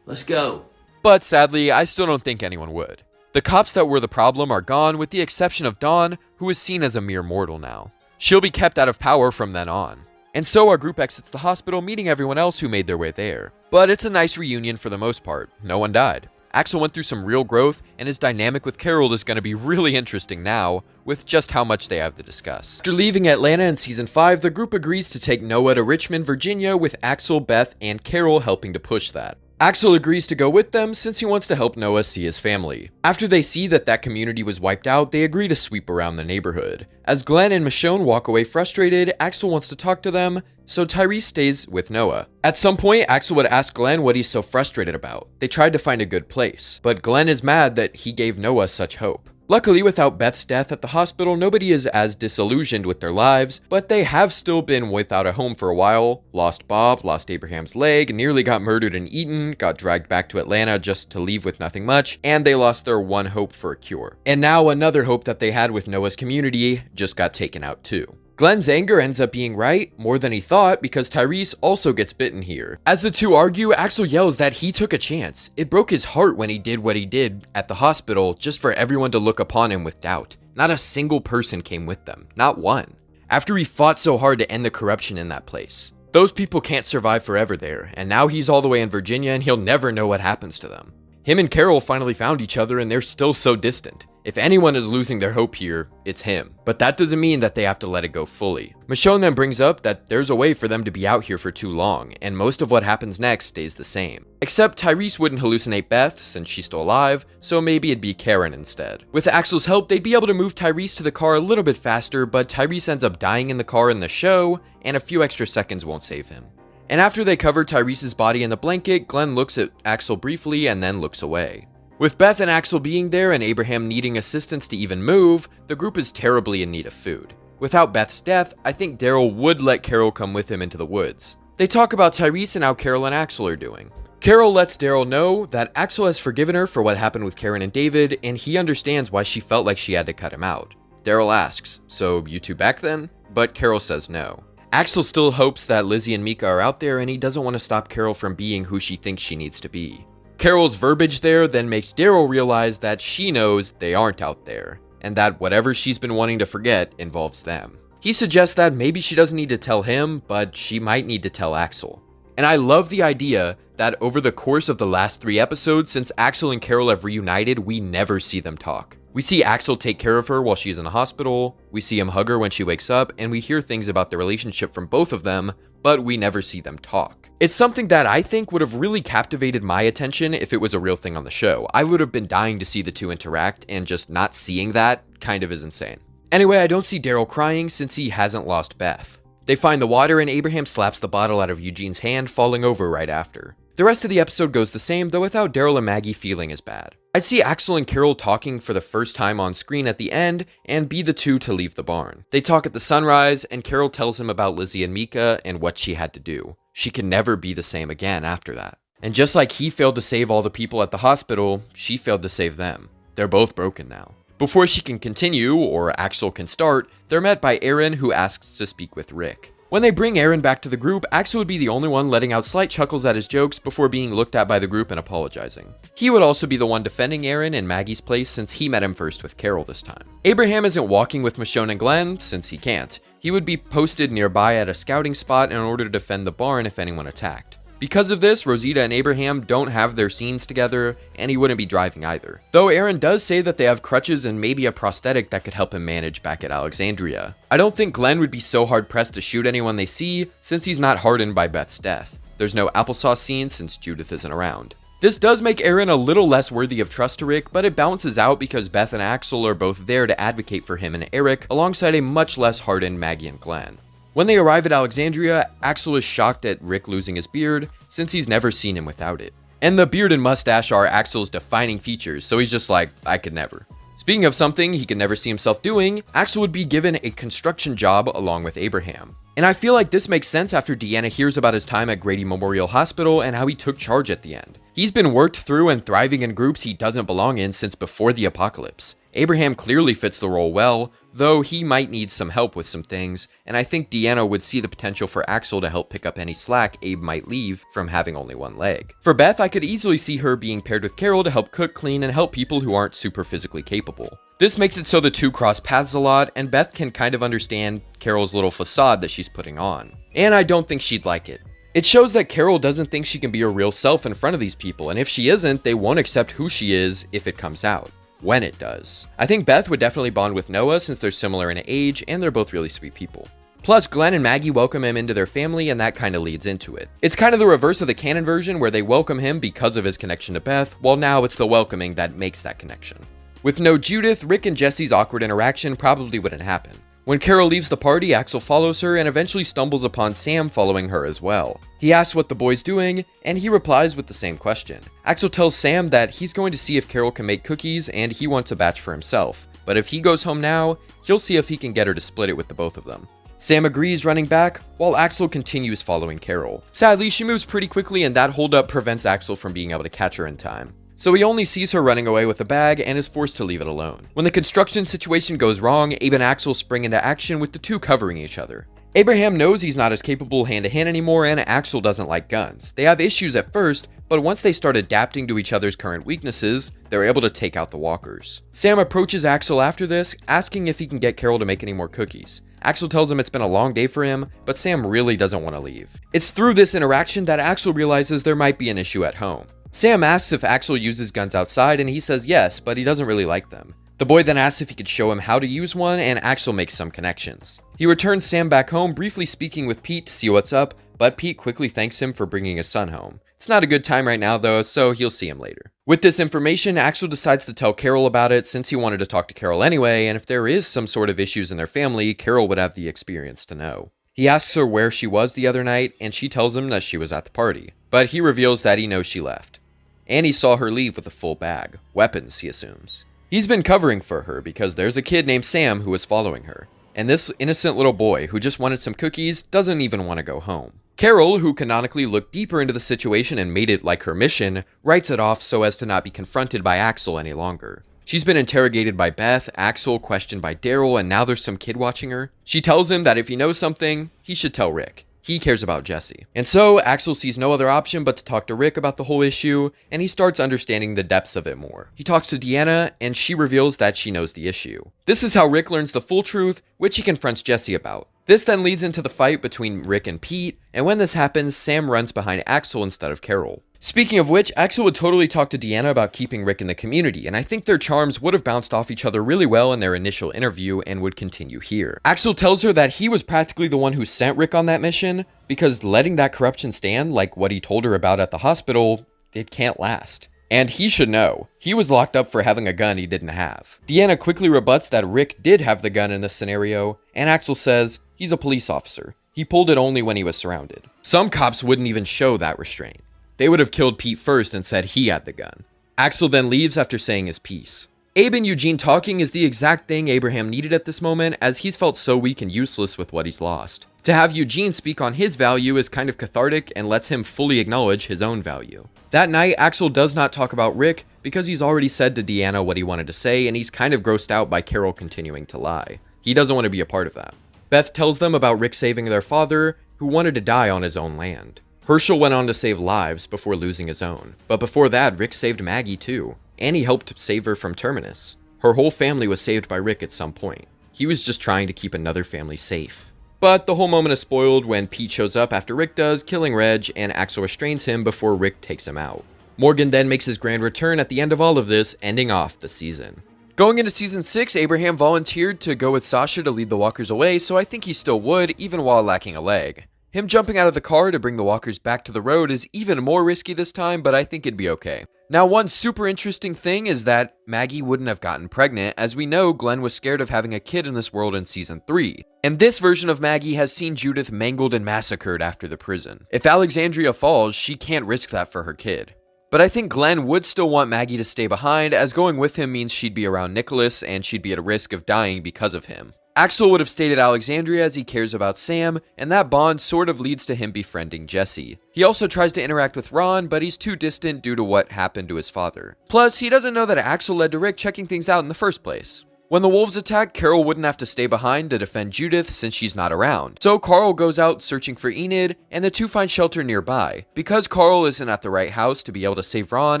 Let's go. But sadly, I still don't think anyone would. The cops that were the problem are gone, with the exception of Dawn, who is seen as a mere mortal now. She'll be kept out of power from then on. And so our group exits the hospital, meeting everyone else who made their way there. But it's a nice reunion for the most part. No one died. Axel went through some real growth, and his dynamic with Carol is going to be really interesting now, with just how much they have to discuss. After leaving Atlanta in Season 5, the group agrees to take Noah to Richmond, Virginia, with Axel, Beth, and Carol helping to push that. Axel agrees to go with them since he wants to help Noah see his family. After they see that community was wiped out, they agree to sweep around the neighborhood. As Glenn and Michonne walk away frustrated, Axel wants to talk to them, so Tyrese stays with Noah. At some point, Axel would ask Glenn what he's so frustrated about. They tried to find a good place, but Glenn is mad that he gave Noah such hope. Luckily, without Beth's death at the hospital, nobody is as disillusioned with their lives, but they have still been without a home for a while. Lost Bob, lost Abraham's leg, nearly got murdered and eaten, got dragged back to Atlanta just to leave with nothing much, and they lost their one hope for a cure. And now another hope that they had with Noah's community just got taken out too. Glenn's anger ends up being right, more than he thought, because Tyrese also gets bitten here. As the two argue, Axel yells that he took a chance. It broke his heart when he did what he did at the hospital, just for everyone to look upon him with doubt. Not a single person came with them, not one. After he fought so hard to end the corruption in that place. Those people can't survive forever there, and now he's all the way in Virginia and he'll never know what happens to them. Him and Carol finally found each other and they're still so distant. If anyone is losing their hope here, it's him. But that doesn't mean that they have to let it go fully. Michonne then brings up that there's a way for them to be out here for too long, and most of what happens next stays the same. Except Tyrese wouldn't hallucinate Beth, since she's still alive, so maybe it'd be Karen instead. With Axel's help, they'd be able to move Tyrese to the car a little bit faster, but Tyrese ends up dying in the car in the show, and a few extra seconds won't save him. And after they cover Tyrese's body in the blanket, Glenn looks at Axel briefly and then looks away. With Beth and Axel being there and Abraham needing assistance to even move, the group is terribly in need of food. Without Beth's death, I think Daryl would let Carol come with him into the woods. They talk about Tyrese and how Carol and Axel are doing. Carol lets Daryl know that Axel has forgiven her for what happened with Karen and David, and he understands why she felt like she had to cut him out. Daryl asks, "So you two back then?" But Carol says no. Axel still hopes that Lizzie and Mika are out there, and he doesn't want to stop Carol from being who she thinks she needs to be. Carol's verbiage there then makes Daryl realize that she knows they aren't out there, and that whatever she's been wanting to forget involves them. He suggests that maybe she doesn't need to tell him, but she might need to tell Axel. And I love the idea that over the course of the last 3 episodes, since Axel and Carol have reunited, we never see them talk. We see Axel take care of her while she's in the hospital, we see him hug her when she wakes up, and we hear things about the relationship from both of them, but we never see them talk. It's something that I think would have really captivated my attention if it was a real thing on the show. I would have been dying to see the two interact, and just not seeing that kind of is insane. Anyway, I don't see Daryl crying since he hasn't lost Beth. They find the water and Abraham slaps the bottle out of Eugene's hand, falling over right after. The rest of the episode goes the same, though without Daryl and Maggie feeling as bad. I'd see Axel and Carol talking for the first time on screen at the end, and be the two to leave the barn. They talk at the sunrise, and Carol tells him about Lizzie and Mika and what she had to do. She can never be the same again after that. And just like he failed to save all the people at the hospital, she failed to save them. They're both broken now. Before she can continue, or Axel can start, they're met by Aaron, who asks to speak with Rick. When they bring Aaron back to the group, Axel would be the only one letting out slight chuckles at his jokes before being looked at by the group and apologizing. He would also be the one defending Aaron in Maggie's place since he met him first with Carol this time. Abraham isn't walking with Michonne and Glenn since he can't. He would be posted nearby at a scouting spot in order to defend the barn if anyone attacked. Because of this, Rosita and Abraham don't have their scenes together, and he wouldn't be driving either. Though Aaron does say that they have crutches and maybe a prosthetic that could help him manage back at Alexandria. I don't think Glenn would be so hard-pressed to shoot anyone they see, since he's not hardened by Beth's death. There's no applesauce scene since Judith isn't around. This does make Aaron a little less worthy of trust to Rick, but it balances out because Beth and Axel are both there to advocate for him and Eric, alongside a much less hardened Maggie and Glenn. When they arrive at Alexandria, Axel is shocked at Rick losing his beard, since he's never seen him without it. And the beard and mustache are Axel's defining features, so he's just like, I could never. Speaking of something he could never see himself doing, Axel would be given a construction job along with Abraham. And I feel like this makes sense after Deanna hears about his time at Grady Memorial Hospital and how he took charge at the end. He's been worked through and thriving in groups he doesn't belong in since before the apocalypse. Abraham clearly fits the role well, though he might need some help with some things, and I think Deanna would see the potential for Axel to help pick up any slack Abe might leave from having only one leg. For Beth, I could easily see her being paired with Carol to help cook, clean, and help people who aren't super physically capable. This makes it so the two cross paths a lot, and Beth can kind of understand Carol's little facade that she's putting on. And I don't think she'd like it. It shows that Carol doesn't think she can be her real self in front of these people, and if she isn't, they won't accept who she is if it comes out. When it does. I think Beth would definitely bond with Noah since they're similar in age and they're both really sweet people. Plus, Glenn and Maggie welcome him into their family, and that kind of leads into it. It's kind of the reverse of the canon version where they welcome him because of his connection to Beth, while now it's the welcoming that makes that connection. With no Judith, Rick and Jesse's awkward interaction probably wouldn't happen. When Carol leaves the party, Axel follows her and eventually stumbles upon Sam following her as well. He asks what the boy's doing, and he replies with the same question. Axel tells Sam that he's going to see if Carol can make cookies and he wants a batch for himself, but if he goes home now, he'll see if he can get her to split it with the both of them. Sam agrees, running back, while Axel continues following Carol. Sadly, she moves pretty quickly and that holdup prevents Axel from being able to catch her in time. so he only sees her running away with a bag and is forced to leave it alone. When the construction situation goes wrong, Abe and Axel spring into action with the two covering each other. Abraham knows he's not as capable hand-to-hand anymore, and Axel doesn't like guns. They have issues at first, but once they start adapting to each other's current weaknesses, they're able to take out the walkers. Sam approaches Axel after this, asking if he can get Carol to make any more cookies. Axel tells him it's been a long day for him, but Sam really doesn't want to leave. It's through this interaction that Axel realizes there might be an issue at home. Sam asks if Axel uses guns outside, and he says yes, but he doesn't really like them. The boy then asks if he could show him how to use one, and Axel makes some connections. He returns Sam back home, briefly speaking with Pete to see what's up, but Pete quickly thanks him for bringing his son home. It's not a good time right now though, so he'll see him later. With this information, Axel decides to tell Carol about it since he wanted to talk to Carol anyway, and if there is some sort of issues in their family, Carol would have the experience to know. He asks her where she was the other night, and she tells him that she was at the party. But he reveals that he knows she left. And he saw her leave with a full bag. Weapons, he assumes. He's been covering for her because there's a kid named Sam who is following her. And this innocent little boy who just wanted some cookies doesn't even want to go home. Carol, who canonically looked deeper into the situation and made it like her mission, writes it off so as to not be confronted by Axel any longer. She's been interrogated by Beth, Axel, questioned by Daryl, and now there's some kid watching her. She tells him that if he knows something, he should tell Rick. He cares about Jesse. And so, Axel sees no other option but to talk to Rick about the whole issue, and he starts understanding the depths of it more. He talks to Deanna, and she reveals that she knows the issue. This is how Rick learns the full truth, which he confronts Jesse about. This then leads into the fight between Rick and Pete, and when this happens, Sam runs behind Axel instead of Carol. Speaking of which, Axel would totally talk to Deanna about keeping Rick in the community, and I think their charms would have bounced off each other really well in their initial interview and would continue here. Axel tells her that he was practically the one who sent Rick on that mission, because letting that corruption stand, like what he told her about at the hospital, it can't last. And he should know. He was locked up for having a gun he didn't have. Deanna quickly rebuts that Rick did have the gun in this scenario, and Axel says he's a police officer. He pulled it only when he was surrounded. Some cops wouldn't even show that restraint. They would have killed Pete first and said he had the gun. Axel then leaves after saying his piece. Abe and Eugene talking is the exact thing Abraham needed at this moment, as he's felt so weak and useless with what he's lost. To have Eugene speak on his value is kind of cathartic and lets him fully acknowledge his own value. That night, Axel does not talk about Rick because he's already said to Deanna what he wanted to say, and he's kind of grossed out by Carol continuing to lie. He doesn't want to be a part of that. Beth tells them about Rick saving their father, who wanted to die on his own land. Herschel went on to save lives before losing his own, but before that, Rick saved Maggie too, and he helped save her from Terminus. Her whole family was saved by Rick at some point. He was just trying to keep another family safe. But the whole moment is spoiled when Pete shows up after Rick does, killing Reg, and Axel restrains him before Rick takes him out. Morgan then makes his grand return at the end of all of this, ending off the season. Going into season 6, Abraham volunteered to go with Sasha to lead the walkers away, so I think he still would, even while lacking a leg. Him jumping out of the car to bring the walkers back to the road is even more risky this time, but I think it'd be okay. Now, one super interesting thing is that Maggie wouldn't have gotten pregnant, as we know Glenn was scared of having a kid in this world in season 3. And this version of Maggie has seen Judith mangled and massacred after the prison. If Alexandria falls, she can't risk that for her kid. But I think Glenn would still want Maggie to stay behind, as going with him means she'd be around Nicholas and she'd be at a risk of dying because of him. Axel would have stayed at Alexandria as he cares about Sam, and that bond sort of leads to him befriending Jesse. He also tries to interact with Ron, but he's too distant due to what happened to his father. Plus, he doesn't know that Axel led to Rick checking things out in the first place. When the wolves attack, Carol wouldn't have to stay behind to defend Judith since she's not around. So Carl goes out searching for Enid, and the two find shelter nearby. Because Carl isn't at the right house to be able to save Ron,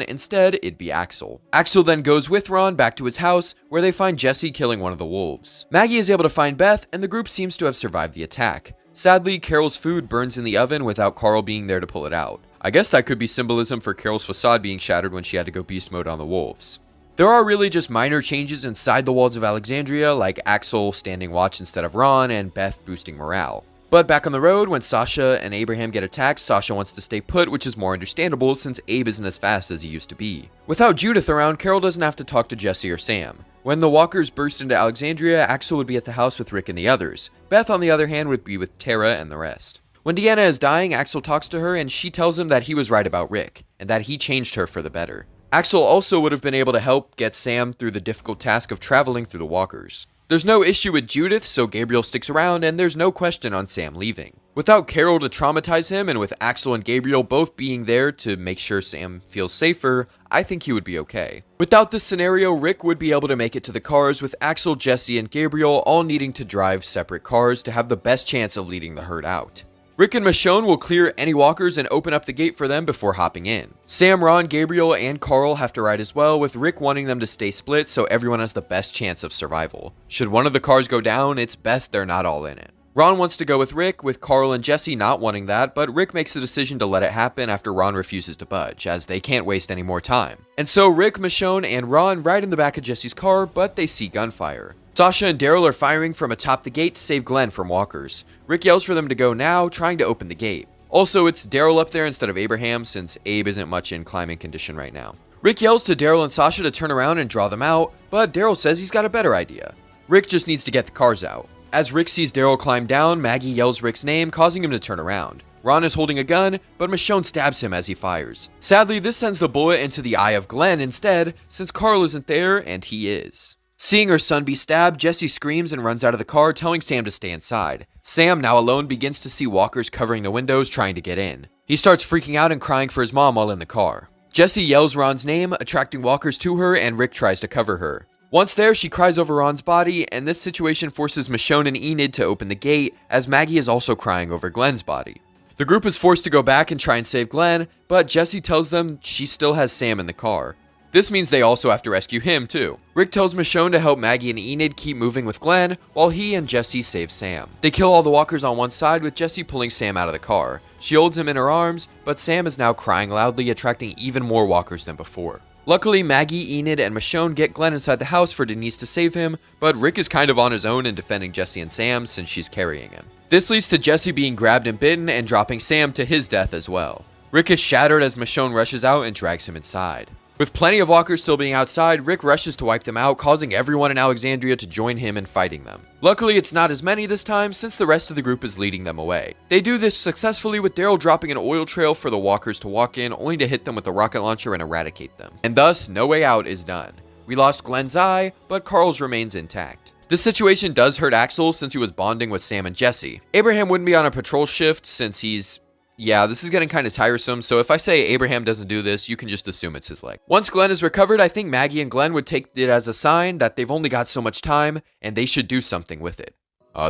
instead it'd be Axel. Axel then goes with Ron back to his house, where they find Jesse killing one of the wolves. Maggie is able to find Beth, and the group seems to have survived the attack. Sadly, Carol's food burns in the oven without Carl being there to pull it out. I guess that could be symbolism for Carol's facade being shattered when she had to go beast mode on the wolves. There are really just minor changes inside the walls of Alexandria, like Axel standing watch instead of Ron, and Beth boosting morale. But back on the road, when Sasha and Abraham get attacked, Sasha wants to stay put, which is more understandable since Abe isn't as fast as he used to be. Without Judith around, Carol doesn't have to talk to Jesse or Sam. When the walkers burst into Alexandria, Axel would be at the house with Rick and the others. Beth, on the other hand, would be with Tara and the rest. When Deanna is dying, Axel talks to her and she tells him that he was right about Rick, and that he changed her for the better. Axel also would have been able to help get Sam through the difficult task of traveling through the walkers. There's no issue with Judith, so Gabriel sticks around, and there's no question on Sam leaving. Without Carol to traumatize him, and with Axel and Gabriel both being there to make sure Sam feels safer, I think he would be okay. Without this scenario, Rick would be able to make it to the cars, with Axel, Jesse, and Gabriel all needing to drive separate cars to have the best chance of leading the herd out. Rick and Michonne will clear any walkers and open up the gate for them before hopping in. Sam, Ron, Gabriel, and Carl have to ride as well, with Rick wanting them to stay split so everyone has the best chance of survival. Should one of the cars go down, it's best they're not all in it. Ron wants to go with Rick, with Carl and Jesse not wanting that, but Rick makes the decision to let it happen after Ron refuses to budge, as they can't waste any more time. And so Rick, Michonne, and Ron ride in the back of Jesse's car, but they see gunfire. Sasha and Daryl are firing from atop the gate to save Glenn from walkers. Rick yells for them to go now, trying to open the gate. Also, it's Daryl up there instead of Abraham, since Abe isn't much in climbing condition right now. Rick yells to Daryl and Sasha to turn around and draw them out, but Daryl says he's got a better idea. Rick just needs to get the cars out. As Rick sees Daryl climb down, Maggie yells Rick's name, causing him to turn around. Ron is holding a gun, but Michonne stabs him as he fires. Sadly, this sends the bullet into the eye of Glenn instead, since Carl isn't there, and he is. Seeing her son be stabbed, Jesse screams and runs out of the car, telling Sam to stay inside. Sam, now alone, begins to see walkers covering the windows trying to get in. He starts freaking out and crying for his mom while in the car. Jesse yells Ron's name, attracting walkers to her, and Rick tries to cover her. Once there, she cries over Ron's body, and this situation forces Michonne and Enid to open the gate, as Maggie is also crying over Glenn's body. The group is forced to go back and try and save Glenn, but Jesse tells them she still has Sam in the car. This means they also have to rescue him too. Rick tells Michonne to help Maggie and Enid keep moving with Glenn, while he and Jesse save Sam. They kill all the walkers on one side, with Jesse pulling Sam out of the car. She holds him in her arms, but Sam is now crying loudly, attracting even more walkers than before. Luckily, Maggie, Enid, and Michonne get Glenn inside the house for Denise to save him, but Rick is kind of on his own in defending Jesse and Sam since she's carrying him. This leads to Jesse being grabbed and bitten and dropping Sam to his death as well. Rick is shattered as Michonne rushes out and drags him inside. With plenty of walkers still being outside, Rick rushes to wipe them out, causing everyone in Alexandria to join him in fighting them. Luckily, it's not as many this time, since the rest of the group is leading them away. They do this successfully, with Daryl dropping an oil trail for the walkers to walk in, only to hit them with a rocket launcher and eradicate them. And thus, No Way Out is done. We lost Glenn's eye, but Carl's remains intact. This situation does hurt Axel, since he was bonding with Sam and Jesse. Abraham wouldn't be on a patrol shift, since he's... Yeah, this is getting kind of tiresome, so if I say Abraham doesn't do this, you can just assume it's his leg. Once Glenn is recovered, I think Maggie and Glenn would take it as a sign that they've only got so much time, and they should do something with it.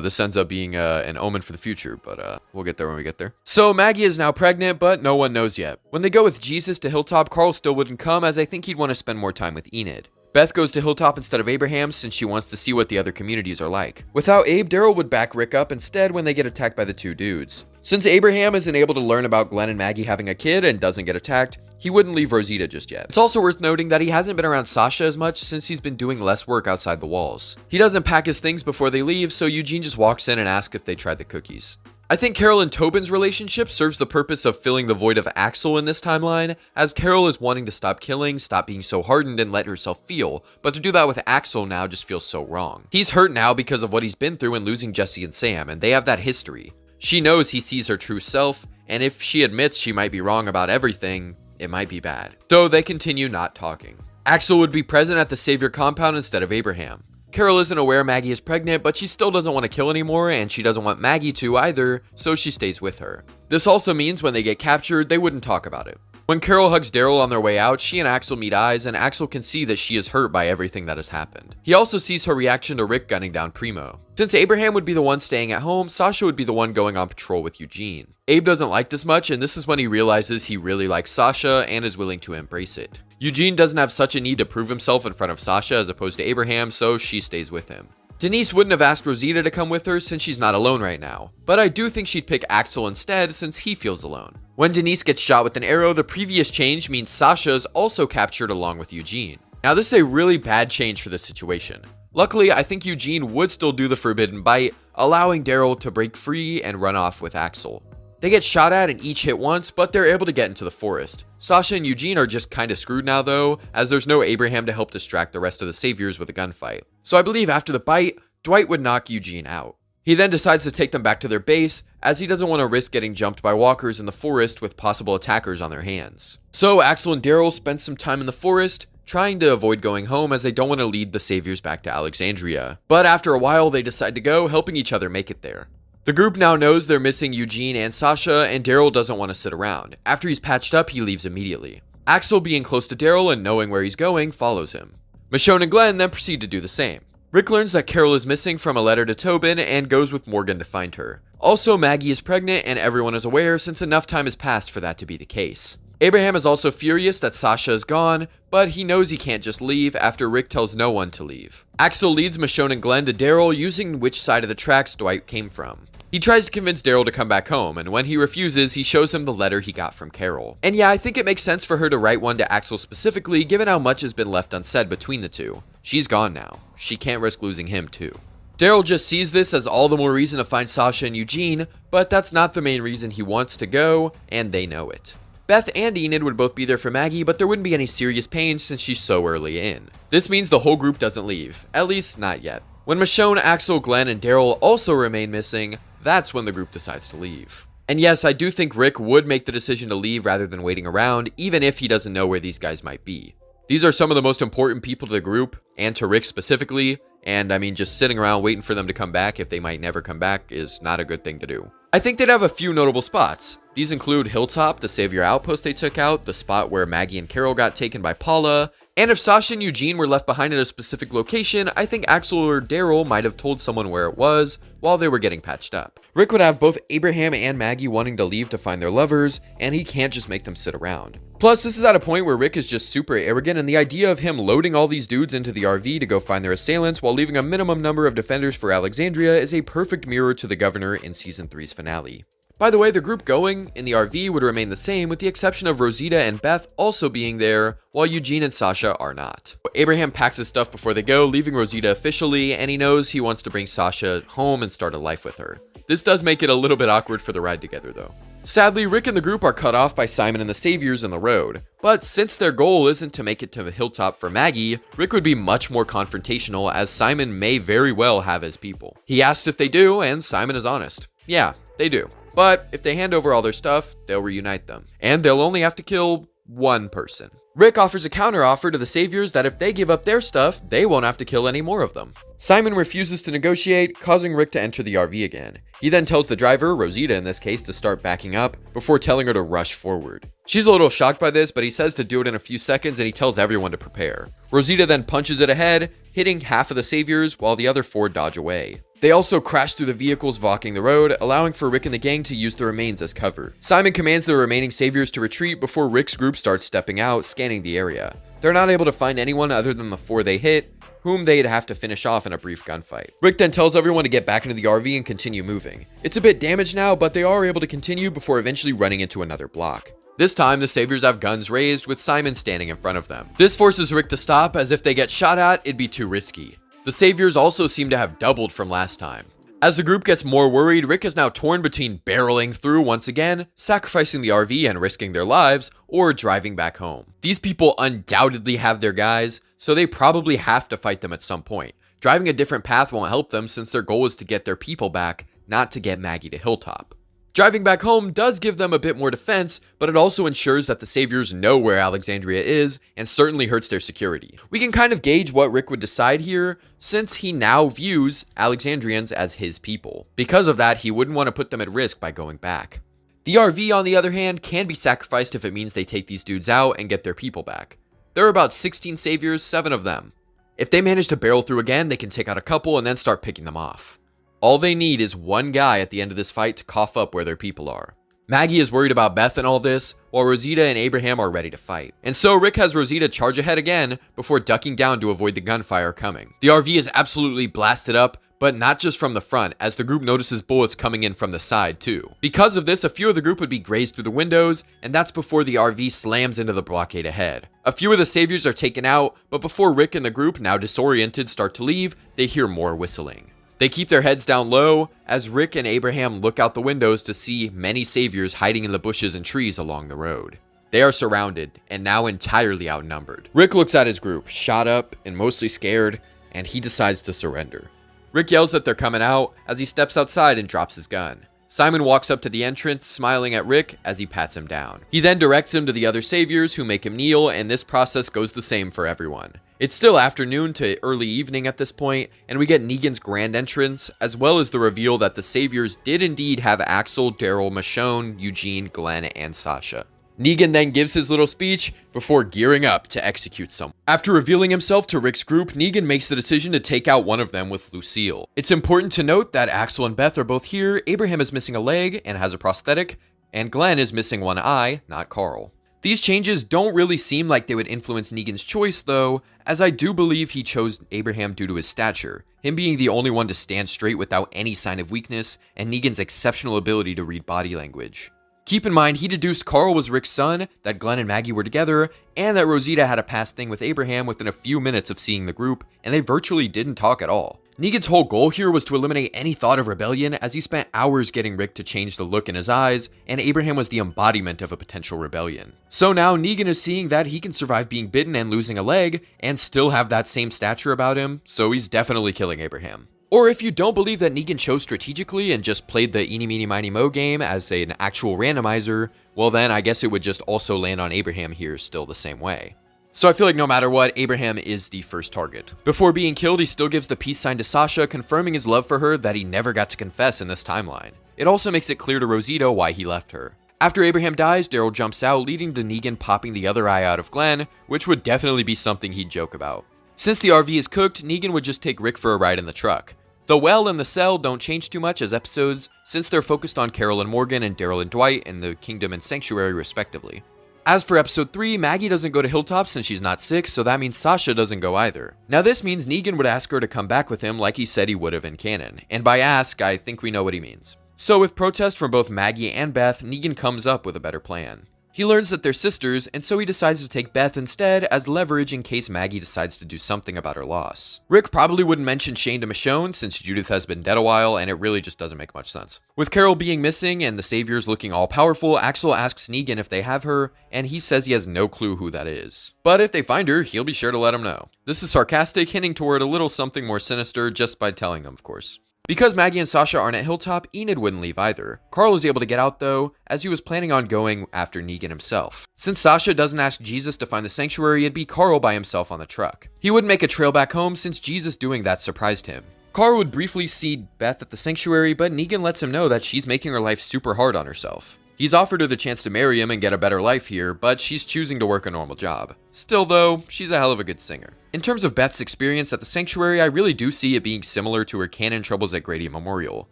This ends up being an omen for the future, but we'll get there when we get there. So Maggie is now pregnant, but no one knows yet. When they go with Jesus to Hilltop, Carl still wouldn't come, as I think he'd want to spend more time with Enid. Beth goes to Hilltop instead of Abraham, since she wants to see what the other communities are like. Without Abe, Daryl would back Rick up instead when they get attacked by the two dudes. Since Abraham isn't able to learn about Glenn and Maggie having a kid and doesn't get attacked, he wouldn't leave Rosita just yet. It's also worth noting that he hasn't been around Sasha as much since he's been doing less work outside the walls. He doesn't pack his things before they leave, so Eugene just walks in and asks if they tried the cookies. I think Carol and Tobin's relationship serves the purpose of filling the void of Axel in this timeline, as Carol is wanting to stop killing, stop being so hardened, and let herself feel, but to do that with Axel now just feels so wrong. He's hurt now because of what he's been through in losing Jesse and Sam, and they have that history. She knows he sees her true self, and if she admits she might be wrong about everything, it might be bad. So they continue not talking. Axel would be present at the Savior compound instead of Abraham. Carol isn't aware Maggie is pregnant, but she still doesn't want to kill anymore, and she doesn't want Maggie to either, so she stays with her. This also means when they get captured, they wouldn't talk about it. When Carol hugs Daryl on their way out, she and Axel meet eyes, and Axel can see that she is hurt by everything that has happened. He also sees her reaction to Rick gunning down Primo. Since Abraham would be the one staying at home, Sasha would be the one going on patrol with Eugene. Abe doesn't like this much, and this is when he realizes he really likes Sasha and is willing to embrace it. Eugene doesn't have such a need to prove himself in front of Sasha as opposed to Abraham, so she stays with him. Denise wouldn't have asked Rosita to come with her since she's not alone right now, but I do think she'd pick Axel instead since he feels alone. When Denise gets shot with an arrow, the previous change means Sasha is also captured along with Eugene. Now this is a really bad change for this situation. Luckily, I think Eugene would still do the forbidden bite, allowing Daryl to break free and run off with Axel. They get shot at and each hit once, but they're able to get into the forest. Sasha and Eugene are just kinda screwed now though, as there's no Abraham to help distract the rest of the Saviors with a gunfight. So I believe after the bite, Dwight would knock Eugene out. He then decides to take them back to their base, as he doesn't want to risk getting jumped by walkers in the forest with possible attackers on their hands. So Axel and Daryl spend some time in the forest, trying to avoid going home as they don't want to lead the Saviors back to Alexandria. But after a while, they decide to go, helping each other make it there. The group now knows they're missing Eugene and Sasha, and Daryl doesn't want to sit around. After he's patched up, he leaves immediately. Axel, being close to Daryl and knowing where he's going, follows him. Michonne and Glenn then proceed to do the same. Rick learns that Carol is missing from a letter to Tobin and goes with Morgan to find her. Also, Maggie is pregnant and everyone is aware since enough time has passed for that to be the case. Abraham is also furious that Sasha is gone, but he knows he can't just leave after Rick tells no one to leave. Axel leads Michonne and Glenn to Daryl using which side of the tracks Dwight came from. He tries to convince Daryl to come back home, and when he refuses, he shows him the letter he got from Carol. And yeah, I think it makes sense for her to write one to Axel specifically, given how much has been left unsaid between the two. She's gone now. She can't risk losing him too. Daryl just sees this as all the more reason to find Sasha and Eugene, but that's not the main reason he wants to go, and they know it. Beth and Enid would both be there for Maggie, but there wouldn't be any serious pain since she's so early in. This means the whole group doesn't leave, at least not yet. When Michonne, Axel, Glenn, and Daryl also remain missing, that's when the group decides to leave. And yes, I do think Rick would make the decision to leave rather than waiting around, even if he doesn't know where these guys might be. These are some of the most important people to the group, and to Rick specifically, and I mean, just sitting around waiting for them to come back if they might never come back is not a good thing to do. I think they'd have a few notable spots. These include Hilltop, the Savior outpost they took out, the spot where Maggie and Carol got taken by Paula, and if Sasha and Eugene were left behind at a specific location, I think Axel or Daryl might have told someone where it was while they were getting patched up. Rick would have both Abraham and Maggie wanting to leave to find their lovers, and he can't just make them sit around. Plus, this is at a point where Rick is just super arrogant, and the idea of him loading all these dudes into the RV to go find their assailants while leaving a minimum number of defenders for Alexandria is a perfect mirror to the governor in Season 3's finale. By the way, the group going in the RV would remain the same with the exception of Rosita and Beth also being there, while Eugene and Sasha are not. Abraham packs his stuff before they go, leaving Rosita officially, and he knows he wants to bring Sasha home and start a life with her. This does make it a little bit awkward for the ride together though. Sadly, Rick and the group are cut off by Simon and the Saviors in the road, but since their goal isn't to make it to the Hilltop for Maggie, Rick would be much more confrontational as Simon may very well have his people. He asks if they do, and Simon is honest. Yeah, they do. But if they hand over all their stuff, they'll reunite them. And they'll only have to kill one person. Rick offers a counteroffer to the Saviors that if they give up their stuff, they won't have to kill any more of them. Simon refuses to negotiate, causing Rick to enter the RV again. He then tells the driver, Rosita in this case, to start backing up before telling her to rush forward. She's a little shocked by this, but he says to do it in a few seconds and he tells everyone to prepare. Rosita then punches it ahead, hitting half of the Saviors while the other 4 dodge away. They also crash through the vehicles blocking the road, allowing for Rick and the gang to use the remains as cover. Simon commands the remaining Saviors to retreat before Rick's group starts stepping out, scanning the area. They're not able to find anyone other than the 4 they hit, whom they'd have to finish off in a brief gunfight. Rick then tells everyone to get back into the RV and continue moving. It's a bit damaged now, but they are able to continue before eventually running into another block. This time, the Saviors have guns raised, with Simon standing in front of them. This forces Rick to stop, as if they get shot at, it'd be too risky. The Saviors also seem to have doubled from last time. As the group gets more worried, Rick is now torn between barreling through once again, sacrificing the RV and risking their lives, or driving back home. These people undoubtedly have their guys, so they probably have to fight them at some point. Driving a different path won't help them since their goal is to get their people back, not to get Maggie to Hilltop. Driving back home does give them a bit more defense, but it also ensures that the Saviors know where Alexandria is and certainly hurts their security. We can kind of gauge what Rick would decide here, since he now views Alexandrians as his people. Because of that, he wouldn't want to put them at risk by going back. The RV, on the other hand, can be sacrificed if it means they take these dudes out and get their people back. There are about 16 Saviors, 7 of them. If they manage to barrel through again, they can take out a couple and then start picking them off. All they need is one guy at the end of this fight to cough up where their people are. Maggie is worried about Beth and all this, while Rosita and Abraham are ready to fight. And so Rick has Rosita charge ahead again before ducking down to avoid the gunfire coming. The RV is absolutely blasted up, but not just from the front, as the group notices bullets coming in from the side too. Because of this, a few of the group would be grazed through the windows, and that's before the RV slams into the blockade ahead. A few of the Saviors are taken out, but before Rick and the group, now disoriented, start to leave, they hear more whistling. They keep their heads down low as Rick and Abraham look out the windows to see many Saviors hiding in the bushes and trees along the road. They are surrounded and now entirely outnumbered. Rick looks at his group, shot up and mostly scared, and he decides to surrender. Rick yells that they're coming out as he steps outside and drops his gun. Simon walks up to the entrance, smiling at Rick as he pats him down. He then directs him to the other Saviors who make him kneel, and this process goes the same for everyone. It's still afternoon to early evening at this point, and we get Negan's grand entrance, as well as the reveal that the Cjbeards did indeed have Axel, Daryl, Michonne, Eugene, Glenn, and Sasha. Negan then gives his little speech before gearing up to execute someone. After revealing himself to Rick's group, Negan makes the decision to take out one of them with Lucille. It's important to note that Axel and Beth are both here, Abraham is missing a leg and has a prosthetic, and Glenn is missing one eye, not Carl. These changes don't really seem like they would influence Negan's choice though, as I do believe he chose Abraham due to his stature, him being the only one to stand straight without any sign of weakness, and Negan's exceptional ability to read body language. Keep in mind, he deduced Carl was Rick's son, that Glenn and Maggie were together, and that Rosita had a past thing with Abraham within a few minutes of seeing the group, and they virtually didn't talk at all. Negan's whole goal here was to eliminate any thought of rebellion, as he spent hours getting Rick to change the look in his eyes, and Abraham was the embodiment of a potential rebellion. So now Negan is seeing that he can survive being bitten and losing a leg, and still have that same stature about him, so he's definitely killing Abraham. Or if you don't believe that Negan chose strategically and just played the eeny meeny miny mo game as an actual randomizer, well then I guess it would just also land on Abraham here still the same way. So I feel like no matter what, Abraham is the first target. Before being killed, he still gives the peace sign to Sasha, confirming his love for her that he never got to confess in this timeline. It also makes it clear to Rosita why he left her. After Abraham dies, Daryl jumps out, leading to Negan popping the other eye out of Glenn, which would definitely be something he'd joke about. Since the RV is cooked, Negan would just take Rick for a ride in the truck. The well and the cell don't change too much as episodes, since they're focused on Carol and Morgan and Daryl and Dwight in the Kingdom and Sanctuary respectively. As for episode 3, Maggie doesn't go to Hilltop since she's not sick, so that means Sasha doesn't go either. Now this means Negan would ask her to come back with him like he said he would have in canon, and by ask, I think we know what he means. So with protest from both Maggie and Beth, Negan comes up with a better plan. He learns that they're sisters, and so he decides to take Beth instead as leverage in case Maggie decides to do something about her loss. Rick probably wouldn't mention Shane to Michonne since Judith has been dead a while, and it really just doesn't make much sense. With Carol being missing and the Saviors looking all-powerful, Axel asks Negan if they have her, and he says he has no clue who that is. But if they find her, he'll be sure to let him know. This is sarcastic, hinting toward a little something more sinister just by telling them, of course. Because Maggie and Sasha aren't at Hilltop, Enid wouldn't leave either. Carl was able to get out though, as he was planning on going after Negan himself. Since Sasha doesn't ask Jesus to find the sanctuary, it'd be Carl by himself on the truck. He wouldn't make a trail back home since Jesus doing that surprised him. Carl would briefly see Beth at the sanctuary, but Negan lets him know that she's making her life super hard on herself. He's offered her the chance to marry him and get a better life here, but she's choosing to work a normal job. Still though, she's a hell of a good singer. In terms of Beth's experience at the sanctuary, I really do see it being similar to her canon troubles at Grady Memorial.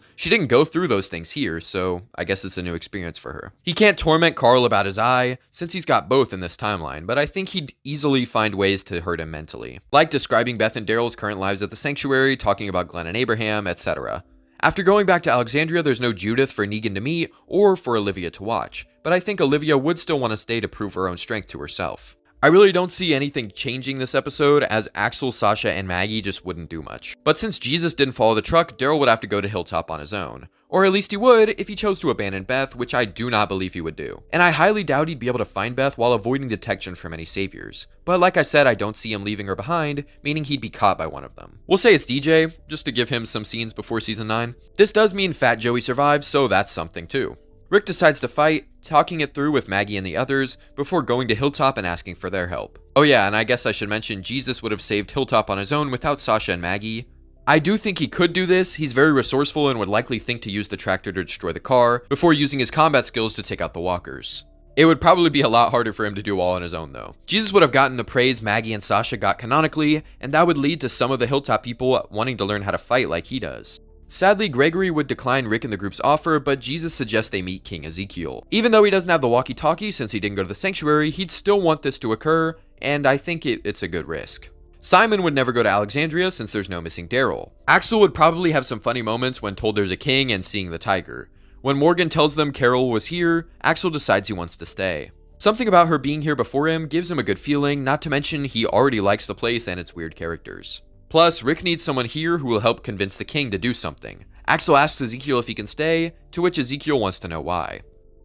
She didn't go through those things here, so I guess it's a new experience for her. He can't torment Carl about his eye, since he's got both in this timeline, but I think he'd easily find ways to hurt him mentally. Like describing Beth and Daryl's current lives at the sanctuary, talking about Glenn and Abraham, etc. After going back to Alexandria, there's no Judith for Negan to meet, or for Olivia to watch, but I think Olivia would still want to stay to prove her own strength to herself. I really don't see anything changing this episode, as Axel, Sasha, and Maggie just wouldn't do much. But since Jesus didn't follow the truck, Daryl would have to go to Hilltop on his own. Or at least he would if he chose to abandon Beth, which I do not believe he would do. And I highly doubt he'd be able to find Beth while avoiding detection from any Saviors. But like I said, I don't see him leaving her behind, meaning he'd be caught by one of them. We'll say it's DJ, just to give him some scenes before season 9. This does mean Fat Joey survives, so that's something too. Rick decides to fight, talking it through with Maggie and the others, before going to Hilltop and asking for their help. Oh yeah, and I guess I should mention Jesus would have saved Hilltop on his own without Sasha and Maggie. I do think he could do this. He's very resourceful and would likely think to use the tractor to destroy the car, before using his combat skills to take out the walkers. It would probably be a lot harder for him to do all on his own though. Jesus would have gotten the praise Maggie and Sasha got canonically, and that would lead to some of the Hilltop people wanting to learn how to fight like he does. Sadly, Gregory would decline Rick and the group's offer, but Jesus suggests they meet King Ezekiel. Even though he doesn't have the walkie-talkie since he didn't go to the sanctuary, he'd still want this to occur, and I think it's a good risk. Simon would never go to Alexandria since there's no missing Daryl. Axel would probably have some funny moments when told there's a king and seeing the tiger. When Morgan tells them Carol was here, Axel decides he wants to stay. Something about her being here before him gives him a good feeling, not to mention he already likes the place and its weird characters. Plus, Rick needs someone here who will help convince the king to do something. Axel asks Ezekiel if he can stay, to which Ezekiel wants to know why.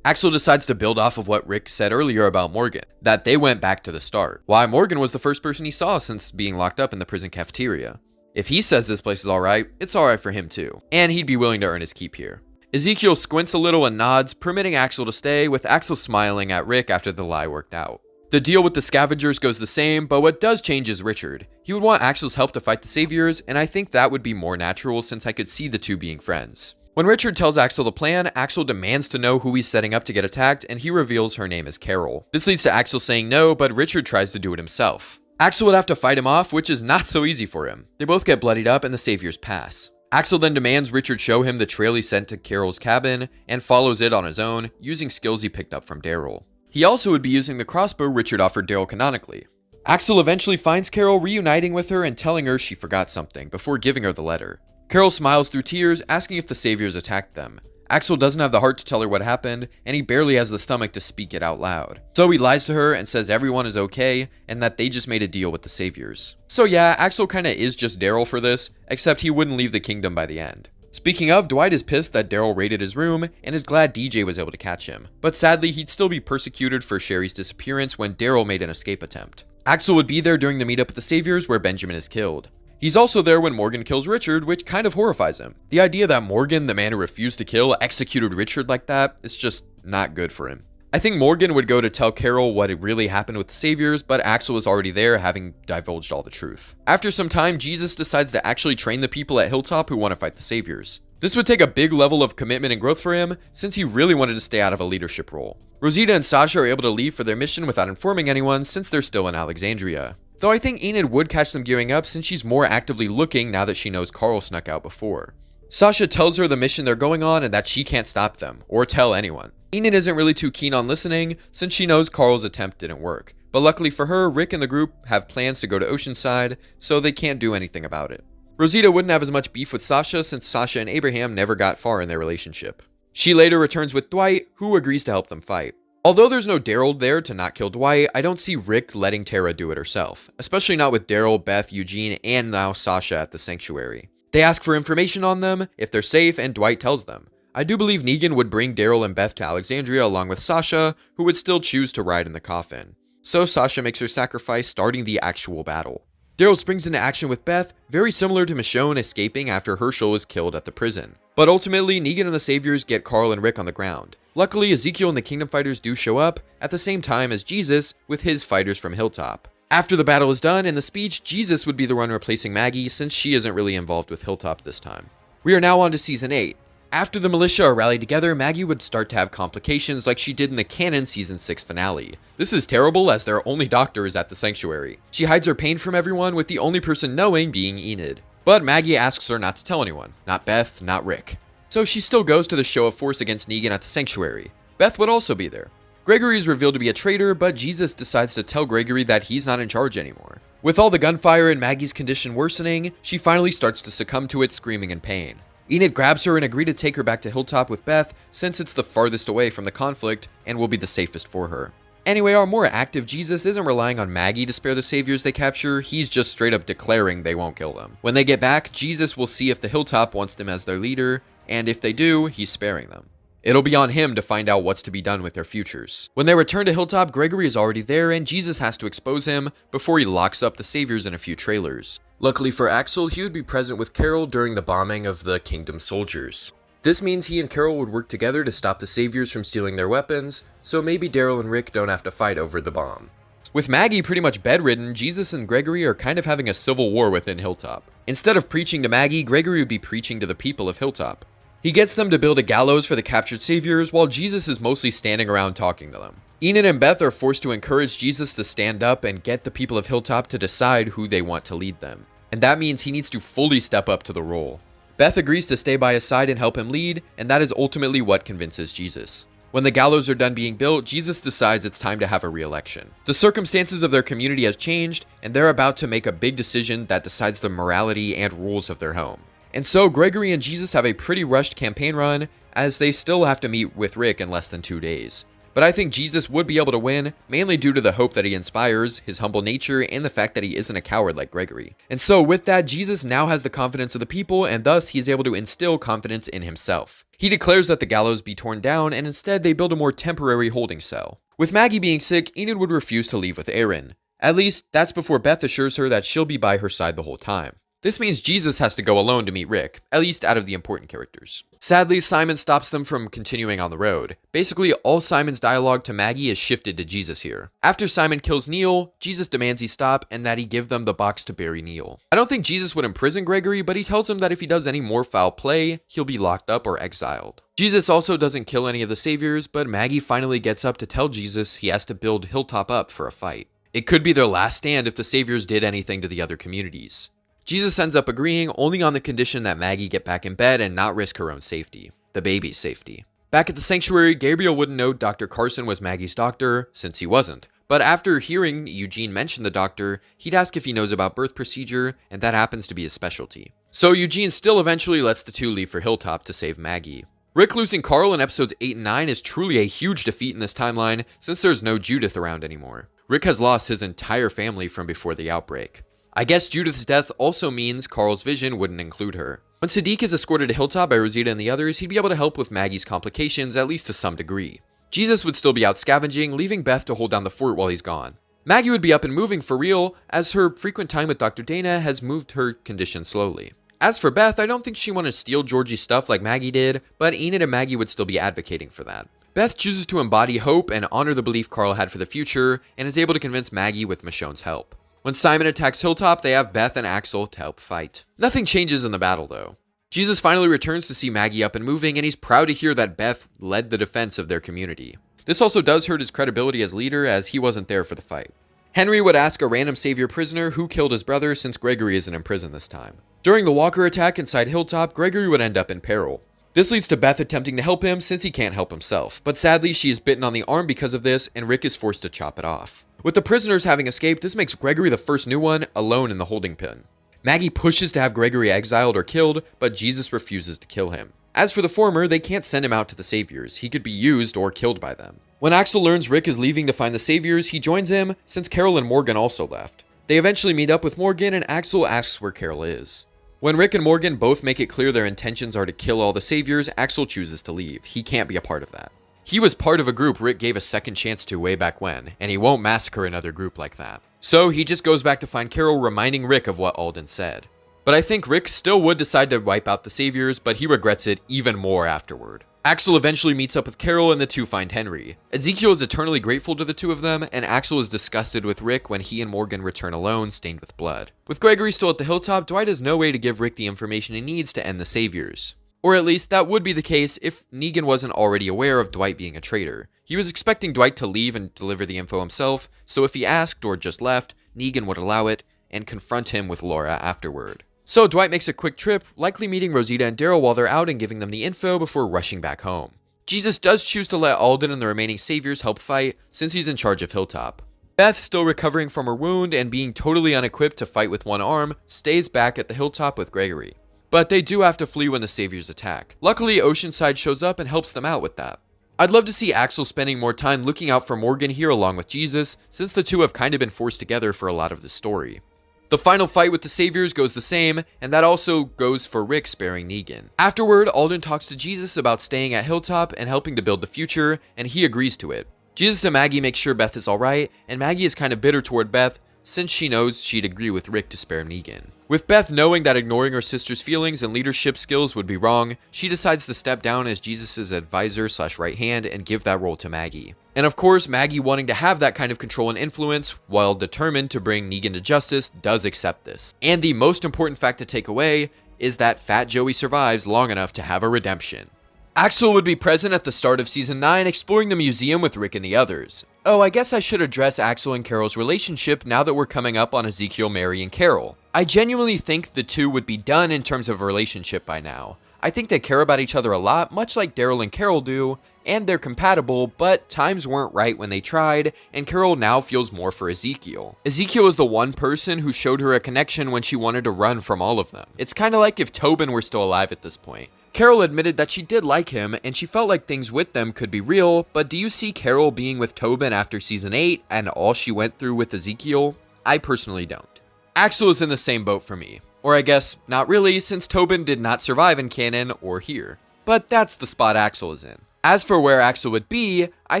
Axel decides to build off of what Rick said earlier about Morgan, that they went back to the start. Why Morgan was the first person he saw since being locked up in the prison cafeteria. If he says this place is alright, it's alright for him too, and he'd be willing to earn his keep here. Ezekiel squints a little and nods, permitting Axel to stay, with Axel smiling at Rick after the lie worked out. The deal with the scavengers goes the same, but what does change is Richard. He would want Axel's help to fight the Saviors, and I think that would be more natural since I could see the two being friends. When Richard tells Axel the plan, Axel demands to know who he's setting up to get attacked, and he reveals her name is Carol. This leads to Axel saying no, but Richard tries to do it himself. Axel would have to fight him off, which is not so easy for him. They both get bloodied up and the Saviors pass. Axel then demands Richard show him the trail he sent to Carol's cabin, and follows it on his own, using skills he picked up from Daryl. He also would be using the crossbow Richard offered Daryl canonically. Axel eventually finds Carol reuniting with her and telling her she forgot something, before giving her the letter. Carol smiles through tears, asking if the Saviors attacked them. Axel doesn't have the heart to tell her what happened, and he barely has the stomach to speak it out loud. So he lies to her and says everyone is okay, and that they just made a deal with the Saviors. So yeah, Axel kinda is just Daryl for this, except he wouldn't leave the kingdom by the end. Speaking of, Dwight is pissed that Daryl raided his room, and is glad DJ was able to catch him. But sadly, he'd still be persecuted for Sherry's disappearance when Daryl made an escape attempt. Axel would be there during the meetup with the Saviors where Benjamin is killed. He's also there when Morgan kills Richard, which kind of horrifies him. The idea that Morgan, the man who refused to kill, executed Richard like that is just not good for him. I think Morgan would go to tell Carol what had really happened with the Saviors, but Axel was already there, having divulged all the truth. After some time, Jesus decides to actually train the people at Hilltop who want to fight the Saviors. This would take a big level of commitment and growth for him, since he really wanted to stay out of a leadership role. Rosita and Sasha are able to leave for their mission without informing anyone, since they're still in Alexandria. Though I think Enid would catch them gearing up, since she's more actively looking now that she knows Carl snuck out before. Sasha tells her the mission they're going on and that she can't stop them, or tell anyone. Enid isn't really too keen on listening, since she knows Carl's attempt didn't work. But luckily for her, Rick and the group have plans to go to Oceanside, so they can't do anything about it. Rosita wouldn't have as much beef with Sasha, since Sasha and Abraham never got far in their relationship. She later returns with Dwight, who agrees to help them fight. Although there's no Daryl there to not kill Dwight, I don't see Rick letting Tara do it herself, especially not with Daryl, Beth, Eugene, and now Sasha at the sanctuary. They ask for information on them, if they're safe, and Dwight tells them. I do believe Negan would bring Daryl and Beth to Alexandria along with Sasha, who would still choose to ride in the coffin. So Sasha makes her sacrifice, starting the actual battle. Daryl springs into action with Beth, very similar to Michonne escaping after Herschel was killed at the prison. But ultimately, Negan and the Saviors get Carl and Rick on the ground. Luckily, Ezekiel and the Kingdom Fighters do show up, at the same time as Jesus with his fighters from Hilltop. After the battle is done, in the speech, Jesus would be the one replacing Maggie, since she isn't really involved with Hilltop this time. We are now on to Season 8. After the militia are rallied together, Maggie would start to have complications like she did in the canon Season 6 finale. This is terrible as their only doctor is at the sanctuary. She hides her pain from everyone, with the only person knowing being Enid. But Maggie asks her not to tell anyone. Not Beth, not Rick. So she still goes to the show of force against Negan at the sanctuary. Beth would also be there. Gregory is revealed to be a traitor, but Jesus decides to tell Gregory that he's not in charge anymore. With all the gunfire and Maggie's condition worsening, she finally starts to succumb to it, screaming in pain. Enid grabs her and agrees to take her back to Hilltop with Beth, since it's the farthest away from the conflict and will be the safest for her. Anyway, our more active Jesus isn't relying on Maggie to spare the Saviors they capture, he's just straight up declaring they won't kill them. When they get back, Jesus will see if the Hilltop wants them as their leader, and if they do, he's sparing them. It'll be on him to find out what's to be done with their futures. When they return to Hilltop, Gregory is already there, and Jesus has to expose him before he locks up the Saviors in a few trailers. Luckily for Axel, he would be present with Carol during the bombing of the Kingdom soldiers. This means he and Carol would work together to stop the Saviors from stealing their weapons, so maybe Daryl and Rick don't have to fight over the bomb. With Maggie pretty much bedridden, Jesus and Gregory are kind of having a civil war within Hilltop. Instead of preaching to Maggie, Gregory would be preaching to the people of Hilltop. He gets them to build a gallows for the captured Saviors, while Jesus is mostly standing around talking to them. Enid and Beth are forced to encourage Jesus to stand up and get the people of Hilltop to decide who they want to lead them. And that means he needs to fully step up to the role. Beth agrees to stay by his side and help him lead, and that is ultimately what convinces Jesus. When the gallows are done being built, Jesus decides it's time to have a re-election. The circumstances of their community has changed, and they're about to make a big decision that decides the morality and rules of their home. And so Gregory and Jesus have a pretty rushed campaign run, as they still have to meet with Rick in less than 2 days. But I think Jesus would be able to win, mainly due to the hope that he inspires, his humble nature, and the fact that he isn't a coward like Gregory. And so with that, Jesus now has the confidence of the people, and thus he's able to instill confidence in himself. He declares that the gallows be torn down, and instead they build a more temporary holding cell. With Maggie being sick, Enid would refuse to leave with Aaron. At least, that's before Beth assures her that she'll be by her side the whole time. This means Jesus has to go alone to meet Rick, at least out of the important characters. Sadly, Simon stops them from continuing on the road. Basically, all Simon's dialogue to Maggie is shifted to Jesus here. After Simon kills Neil, Jesus demands he stop and that he give them the box to bury Neil. I don't think Jesus would imprison Gregory, but he tells him that if he does any more foul play, he'll be locked up or exiled. Jesus also doesn't kill any of the saviors, but Maggie finally gets up to tell Jesus he has to build Hilltop up for a fight. It could be their last stand if the saviors did anything to the other communities. Jesus ends up agreeing only on the condition that Maggie get back in bed and not risk her own safety, the baby's safety. Back at the sanctuary, Gabriel wouldn't know Dr. Carson was Maggie's doctor, since he wasn't. But after hearing Eugene mention the doctor, he'd ask if he knows about birth procedure, and that happens to be his specialty. So Eugene still eventually lets the two leave for Hilltop to save Maggie. Rick losing Carl in episodes 8 and 9 is truly a huge defeat in this timeline, since there's no Judith around anymore. Rick has lost his entire family from before the outbreak. I guess Judith's death also means Carl's vision wouldn't include her. When Sadiq is escorted to Hilltop by Rosita and the others, he'd be able to help with Maggie's complications, at least to some degree. Jesus would still be out scavenging, leaving Beth to hold down the fort while he's gone. Maggie would be up and moving for real, as her frequent time with Dr. Dana has moved her condition slowly. As for Beth, I don't think she wanted to steal Georgie's stuff like Maggie did, but Enid and Maggie would still be advocating for that. Beth chooses to embody hope and honor the belief Carl had for the future, and is able to convince Maggie with Michonne's help. When Simon attacks Hilltop, they have Beth and Axel to help fight. Nothing changes in the battle though. Jesus finally returns to see Maggie up and moving, and he's proud to hear that Beth led the defense of their community. This also does hurt his credibility as leader, as he wasn't there for the fight. Henry would ask a random savior prisoner who killed his brother, since Gregory isn't in prison this time. During the Walker attack inside Hilltop, Gregory would end up in peril. This leads to Beth attempting to help him since he can't help himself, but sadly she is bitten on the arm because of this, and Rick is forced to chop it off. With the prisoners having escaped, this makes Gregory the first new one, alone in the holding pen. Maggie pushes to have Gregory exiled or killed, but Jesus refuses to kill him. As for the former, they can't send him out to the saviors. He could be used or killed by them. When Axel learns Rick is leaving to find the saviors, he joins him, since Carol and Morgan also left. They eventually meet up with Morgan, and Axel asks where Carol is. When Rick and Morgan both make it clear their intentions are to kill all the saviors, Axel chooses to leave. He can't be a part of that. He was part of a group Rick gave a second chance to way back when, and he won't massacre another group like that. So he just goes back to find Carol, reminding Rick of what Alden said. But I think Rick still would decide to wipe out the saviors, but he regrets it even more afterward. Axel eventually meets up with Carol, and the two find Henry. Ezekiel is eternally grateful to the two of them, and Axel is disgusted with Rick when he and Morgan return alone, stained with blood. With Gregory still at the Hilltop, Dwight has no way to give Rick the information he needs to end the saviors. Or at least that would be the case if Negan wasn't already aware of Dwight being a traitor. He was expecting Dwight to leave and deliver the info himself, so if he asked or just left, Negan would allow it and confront him with Laura afterward. So Dwight makes a quick trip, likely meeting Rosita and Daryl while they're out and giving them the info before rushing back home. Jesus does choose to let Alden and the remaining saviors help fight, since he's in charge of Hilltop. Beth, still recovering from her wound and being totally unequipped to fight with one arm, stays back at the Hilltop with Gregory. But they do have to flee when the saviors attack. Luckily, Oceanside shows up and helps them out with that. I'd love to see Axel spending more time looking out for Morgan here along with Jesus, since the two have kind of been forced together for a lot of the story. The final fight with the saviors goes the same, and that also goes for Rick sparing Negan. Afterward, Alden talks to Jesus about staying at Hilltop and helping to build the future, and he agrees to it. Jesus and Maggie make sure Beth is alright, and Maggie is kind of bitter toward Beth, since she knows she'd agree with Rick to spare Negan. With Beth knowing that ignoring her sister's feelings and leadership skills would be wrong, she decides to step down as Jesus' advisor/right hand and give that role to Maggie. And of course, Maggie, wanting to have that kind of control and influence, while determined to bring Negan to justice, does accept this. And the most important fact to take away is that Fat Joey survives long enough to have a redemption. Axel would be present at the start of Season 9, exploring the museum with Rick and the others. Oh, I guess I should address Axel and Carol's relationship now that we're coming up on Ezekiel, Mary, and Carol. I genuinely think the two would be done in terms of a relationship by now. I think they care about each other a lot, much like Daryl and Carol do, and they're compatible, but times weren't right when they tried, and Carol now feels more for Ezekiel. Ezekiel is the one person who showed her a connection when she wanted to run from all of them. It's kinda like if Tobin were still alive at this point. Carol admitted that she did like him, and she felt like things with them could be real, but do you see Carol being with Tobin after Season 8, and all she went through with Ezekiel? I personally don't. Axel is in the same boat for me. Or I guess, not really, since Tobin did not survive in canon or here. But that's the spot Axel is in. As for where Axel would be, I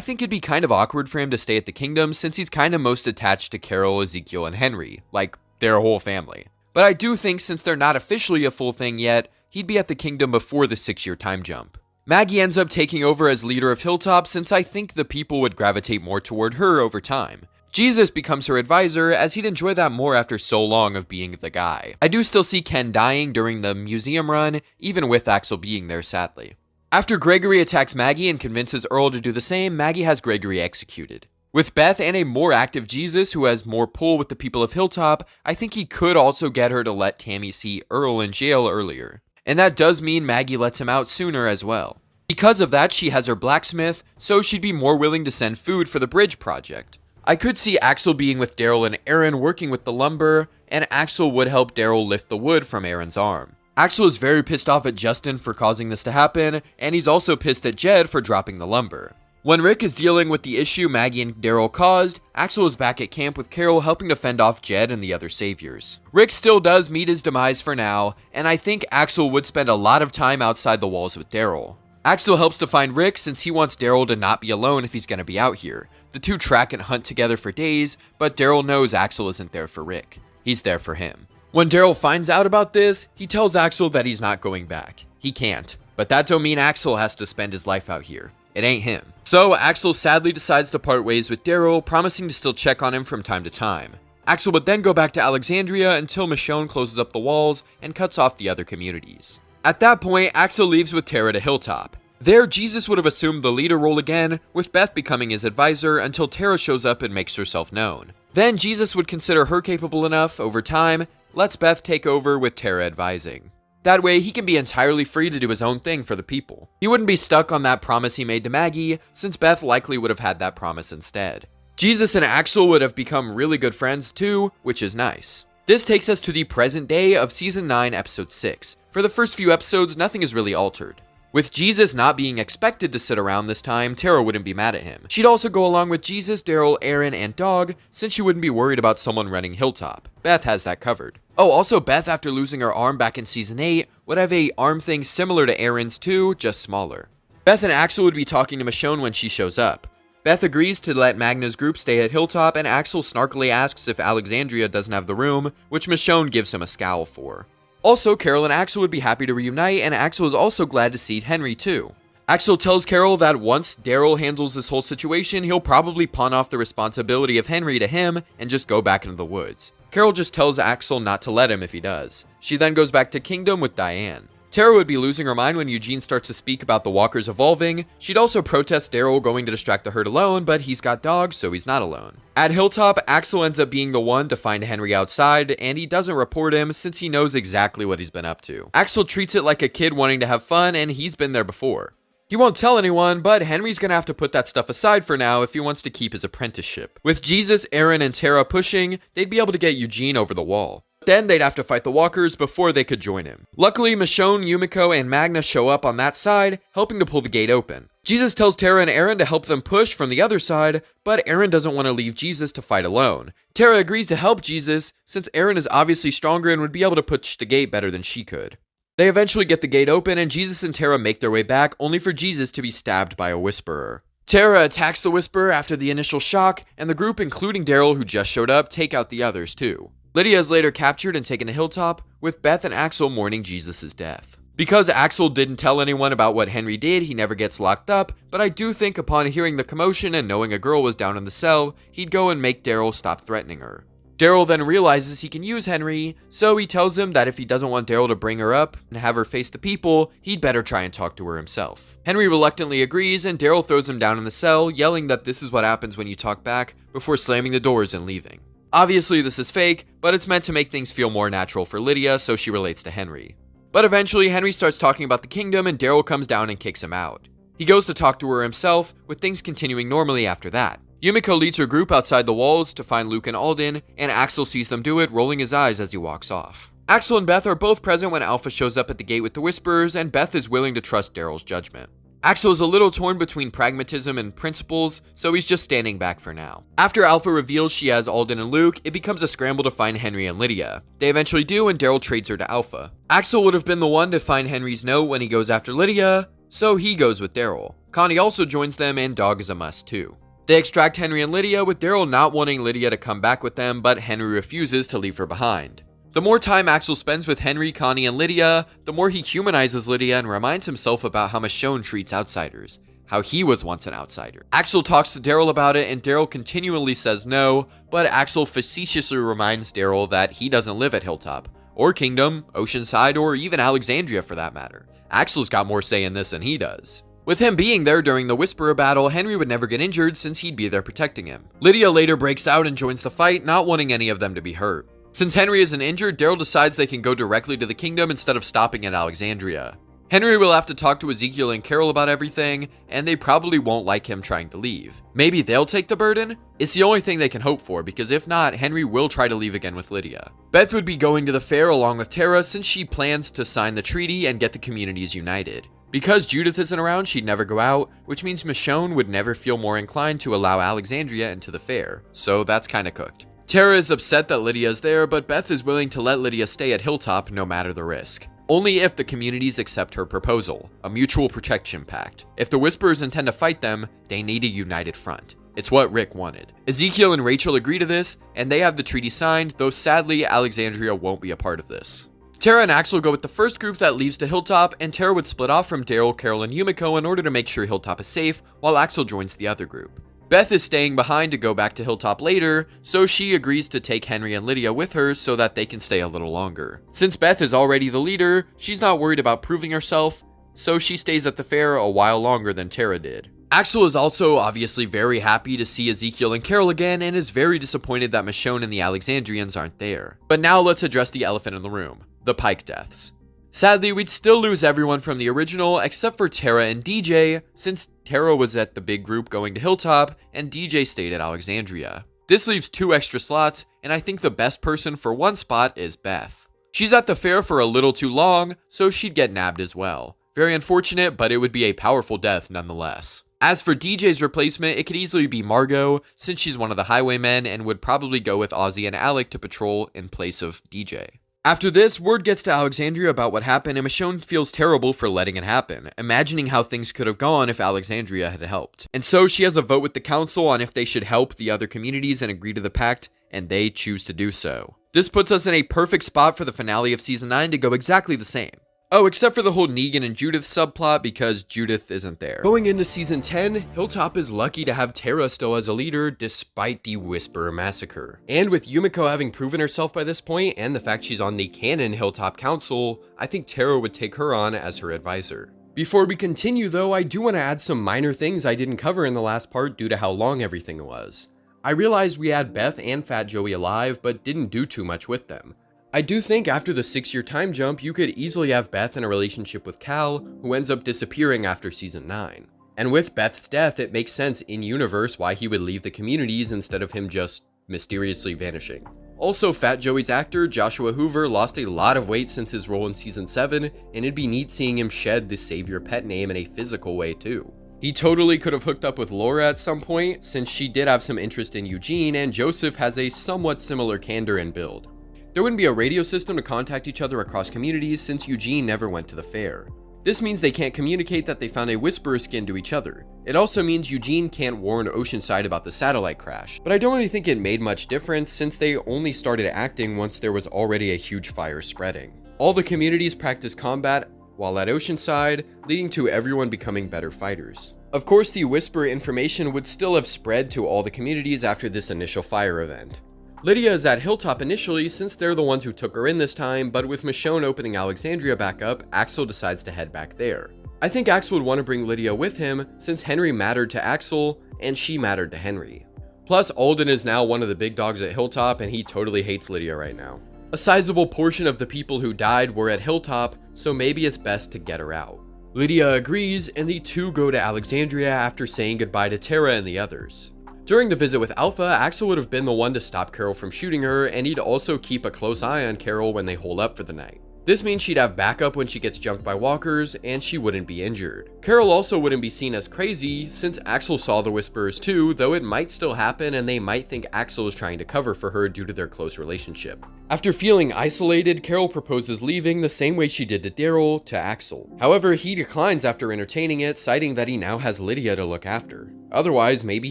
think it'd be kind of awkward for him to stay at the Kingdom since he's kind of most attached to Carol, Ezekiel, and Henry, like their whole family. but I do think since they're not officially a full thing yet, he'd be at the kingdom before the 6-year time jump. Maggie ends up taking over as leader of Hilltop since I think the people would gravitate more toward her over time. Jesus becomes her advisor as he'd enjoy that more after so long of being the guy. I do still see Ken dying during the museum run, even with Axel being there sadly. After Gregory attacks Maggie and convinces Earl to do the same, Maggie has Gregory executed. With Beth and a more active Jesus who has more pull with the people of Hilltop, I think he could also get her to let Tammy see Earl in jail earlier. And that does mean Maggie lets him out sooner as well. Because of that, she has her blacksmith, so she'd be more willing to send food for the bridge project. I could see Axel being with Daryl and Aaron working with the lumber, and Axel would help Daryl lift the wood from Aaron's arm. Axel is very pissed off at Justin for causing this to happen, and he's also pissed at Jed for dropping the lumber. When Rick is dealing with the issue Maggie and Daryl caused, Axel is back at camp with Carol helping to fend off Jed and the other saviors. Rick still does meet his demise for now, and I think Axel would spend a lot of time outside the walls with Daryl. Axel helps to find Rick since he wants Daryl to not be alone if he's going to be out here. The two track and hunt together for days, but Daryl knows Axel isn't there for Rick. He's there for him. When Daryl finds out about this, he tells Axel that he's not going back. He can't, but that don't mean Axel has to spend his life out here. It ain't him. So Axel sadly decides to part ways with Daryl, promising to still check on him from time to time. Axel would then go back to Alexandria until Michonne closes up the walls and cuts off the other communities. At that point, Axel leaves with Tara to Hilltop. There, Jesus would have assumed the leader role again, with Beth becoming his advisor until Tara shows up and makes herself known. Then Jesus would consider her capable enough, over time, lets Beth take over with Tara advising. That way, he can be entirely free to do his own thing for the people. He wouldn't be stuck on that promise he made to Maggie, since Beth likely would have had that promise instead. Jesus and Axel would have become really good friends too, which is nice. This takes us to the present day of Season 9, Episode 6. For the first few episodes, nothing is really altered. With Jesus not being expected to sit around this time, Tara wouldn't be mad at him. She'd also go along with Jesus, Daryl, Aaron, and Dog, since she wouldn't be worried about someone running Hilltop. Beth has that covered. Oh, also Beth, after losing her arm back in Season 8, would have a arm thing similar to Aaron's too, just smaller. Beth and Axel would be talking to Michonne when she shows up. Beth agrees to let Magna's group stay at Hilltop, and Axel snarkily asks if Alexandria doesn't have the room, which Michonne gives him a scowl for. Also, Carol and Axel would be happy to reunite, and Axel is also glad to see Henry too. Axel tells Carol that once Daryl handles this whole situation, he'll probably pawn off the responsibility of Henry to him and just go back into the woods. Carol just tells Axel not to let him if he does. She then goes back to Kingdom with Diane. Tara would be losing her mind when Eugene starts to speak about the walkers evolving. She'd also protest Daryl going to distract the herd alone, but he's got dogs, so he's not alone. At Hilltop, Axel ends up being the one to find Henry outside, and he doesn't report him since he knows exactly what he's been up to. Axel treats it like a kid wanting to have fun, and he's been there before. He won't tell anyone, but Henry's gonna have to put that stuff aside for now if he wants to keep his apprenticeship. With Jesus, Aaron, and Tara pushing, they'd be able to get Eugene over the wall. Then they'd have to fight the walkers before they could join him. Luckily, Michonne, Yumiko, and Magna show up on that side, helping to pull the gate open. Jesus tells Tara and Aaron to help them push from the other side, but Aaron doesn't want to leave Jesus to fight alone. Tara agrees to help Jesus, since Aaron is obviously stronger and would be able to push the gate better than she could. They eventually get the gate open, and Jesus and Tara make their way back, only for Jesus to be stabbed by a Whisperer. Tara attacks the Whisperer after the initial shock, and the group, including Daryl, who just showed up, take out the others too. Lydia is later captured and taken to Hilltop, with Beth and Axel mourning Jesus' death. Because Axel didn't tell anyone about what Henry did, he never gets locked up, but I do think upon hearing the commotion and knowing a girl was down in the cell, he'd go and make Daryl stop threatening her. Daryl then realizes he can use Henry, so he tells him that if he doesn't want Daryl to bring her up and have her face the people, he'd better try and talk to her himself. Henry reluctantly agrees, and Daryl throws him down in the cell, yelling that this is what happens when you talk back, before slamming the doors and leaving. Obviously this is fake, but it's meant to make things feel more natural for Lydia, so she relates to Henry. But eventually, Henry starts talking about the kingdom, and Daryl comes down and kicks him out. He goes to talk to her himself, with things continuing normally after that. Yumiko leads her group outside the walls to find Luke and Alden, and Axel sees them do it, rolling his eyes as he walks off. Axel and Beth are both present when Alpha shows up at the gate with the Whisperers, and Beth is willing to trust Daryl's judgment. Axel is a little torn between pragmatism and principles, so he's just standing back for now. After Alpha reveals she has Alden and Luke, it becomes a scramble to find Henry and Lydia. They eventually do, and Daryl trades her to Alpha. Axel would have been the one to find Henry's note when he goes after Lydia, so he goes with Daryl. Connie also joins them, and Dog is a must too. They extract Henry and Lydia, with Daryl not wanting Lydia to come back with them, but Henry refuses to leave her behind. The more time Axel spends with Henry, Connie, and Lydia, the more he humanizes Lydia and reminds himself about how Michonne treats outsiders, how he was once an outsider. Axel talks to Daryl about it, and Daryl continually says no, but Axel facetiously reminds Daryl that he doesn't live at Hilltop, or Kingdom, Oceanside, or even Alexandria for that matter. Axel's got more say in this than he does. With him being there during the Whisperer battle, Henry would never get injured since he'd be there protecting him. Lydia later breaks out and joins the fight, not wanting any of them to be hurt. Since Henry isn't injured, Daryl decides they can go directly to the Kingdom instead of stopping at Alexandria. Henry will have to talk to Ezekiel and Carol about everything, and they probably won't like him trying to leave. Maybe they'll take the burden? It's the only thing they can hope for, because if not, Henry will try to leave again with Lydia. Beth would be going to the fair along with Tara since she plans to sign the treaty and get the communities united. Because Judith isn't around, she'd never go out, which means Michonne would never feel more inclined to allow Alexandria into the fair, so that's kinda cooked. Tara is upset that Lydia is there, but Beth is willing to let Lydia stay at Hilltop no matter the risk. Only if the communities accept her proposal, a mutual protection pact. If the Whisperers intend to fight them, they need a united front. It's what Rick wanted. Ezekiel and Rachel agree to this, and they have the treaty signed, though sadly Alexandria won't be a part of this. Tara and Axel go with the first group that leaves to Hilltop, and Tara would split off from Daryl, Carol, and Yumiko in order to make sure Hilltop is safe, while Axel joins the other group. Beth is staying behind to go back to Hilltop later, so she agrees to take Henry and Lydia with her so that they can stay a little longer. Since Beth is already the leader, she's not worried about proving herself, so she stays at the fair a while longer than Tara did. Axel is also obviously very happy to see Ezekiel and Carol again and is very disappointed that Michonne and the Alexandrians aren't there. But now let's address the elephant in the room, the Pike deaths. Sadly, we'd still lose everyone from the original except for Tara and DJ, since Tara was at the big group going to Hilltop and DJ stayed at Alexandria. This leaves 2 extra slots, and I think the best person for one spot is Beth. She's at the fair for a little too long, so she'd get nabbed as well. Very unfortunate, but it would be a powerful death nonetheless. As for DJ's replacement, it could easily be Margot, since she's one of the highwaymen and would probably go with Ozzy and Alec to patrol in place of DJ. After this, word gets to Alexandria about what happened, and Michonne feels terrible for letting it happen, imagining how things could have gone if Alexandria had helped. And so she has a vote with the council on if they should help the other communities and agree to the pact, and they choose to do so. This puts us in a perfect spot for the finale of Season 9 to go exactly the same. Oh, except for the whole Negan and Judith subplot because Judith isn't there. Going into Season 10, Hilltop is lucky to have Tara still as a leader despite the Whisperer massacre. And with Yumiko having proven herself by this point and the fact she's on the canon Hilltop Council, I think Tara would take her on as her advisor. Before we continue though, I do want to add some minor things I didn't cover in the last part due to how long everything was. I realized we had Beth and Fat Joey alive, but didn't do too much with them. I do think after the 6-year time jump, you could easily have Beth in a relationship with Cal, who ends up disappearing after Season 9. And with Beth's death, it makes sense in-universe why he would leave the communities instead of him just mysteriously vanishing. Also, Fat Joey's actor, Joshua Hoover, lost a lot of weight since his role in Season 7, and it'd be neat seeing him shed the Savior pet name in a physical way too. He totally could have hooked up with Laura at some point, since she did have some interest in Eugene, and Joseph has a somewhat similar candor and build. There wouldn't be a radio system to contact each other across communities since Eugene never went to the fair. This means they can't communicate that they found a Whisperer skin to each other. It also means Eugene can't warn Oceanside about the satellite crash, but I don't really think it made much difference since they only started acting once there was already a huge fire spreading. All the communities practice combat while at Oceanside, leading to everyone becoming better fighters. Of course, the Whisperer information would still have spread to all the communities after this initial fire event. Lydia is at Hilltop initially since they're the ones who took her in this time, but with Michonne opening Alexandria back up, Axel decides to head back there. I think Axel would want to bring Lydia with him since Henry mattered to Axel and she mattered to Henry. Plus, Alden is now one of the big dogs at Hilltop and he totally hates Lydia right now. A sizable portion of the people who died were at Hilltop, so maybe it's best to get her out. Lydia agrees and the two go to Alexandria after saying goodbye to Tara and the others. During the visit with Alpha, Axel would have been the one to stop Carol from shooting her, and he'd also keep a close eye on Carol when they hole up for the night. This means she'd have backup when she gets jumped by walkers, and she wouldn't be injured. Carol also wouldn't be seen as crazy, since Axel saw the Whisperers too, though it might still happen and they might think Axel is trying to cover for her due to their close relationship. After feeling isolated, Carol proposes leaving the same way she did to Daryl to Axel. However, he declines after entertaining it, citing that he now has Lydia to look after. Otherwise, maybe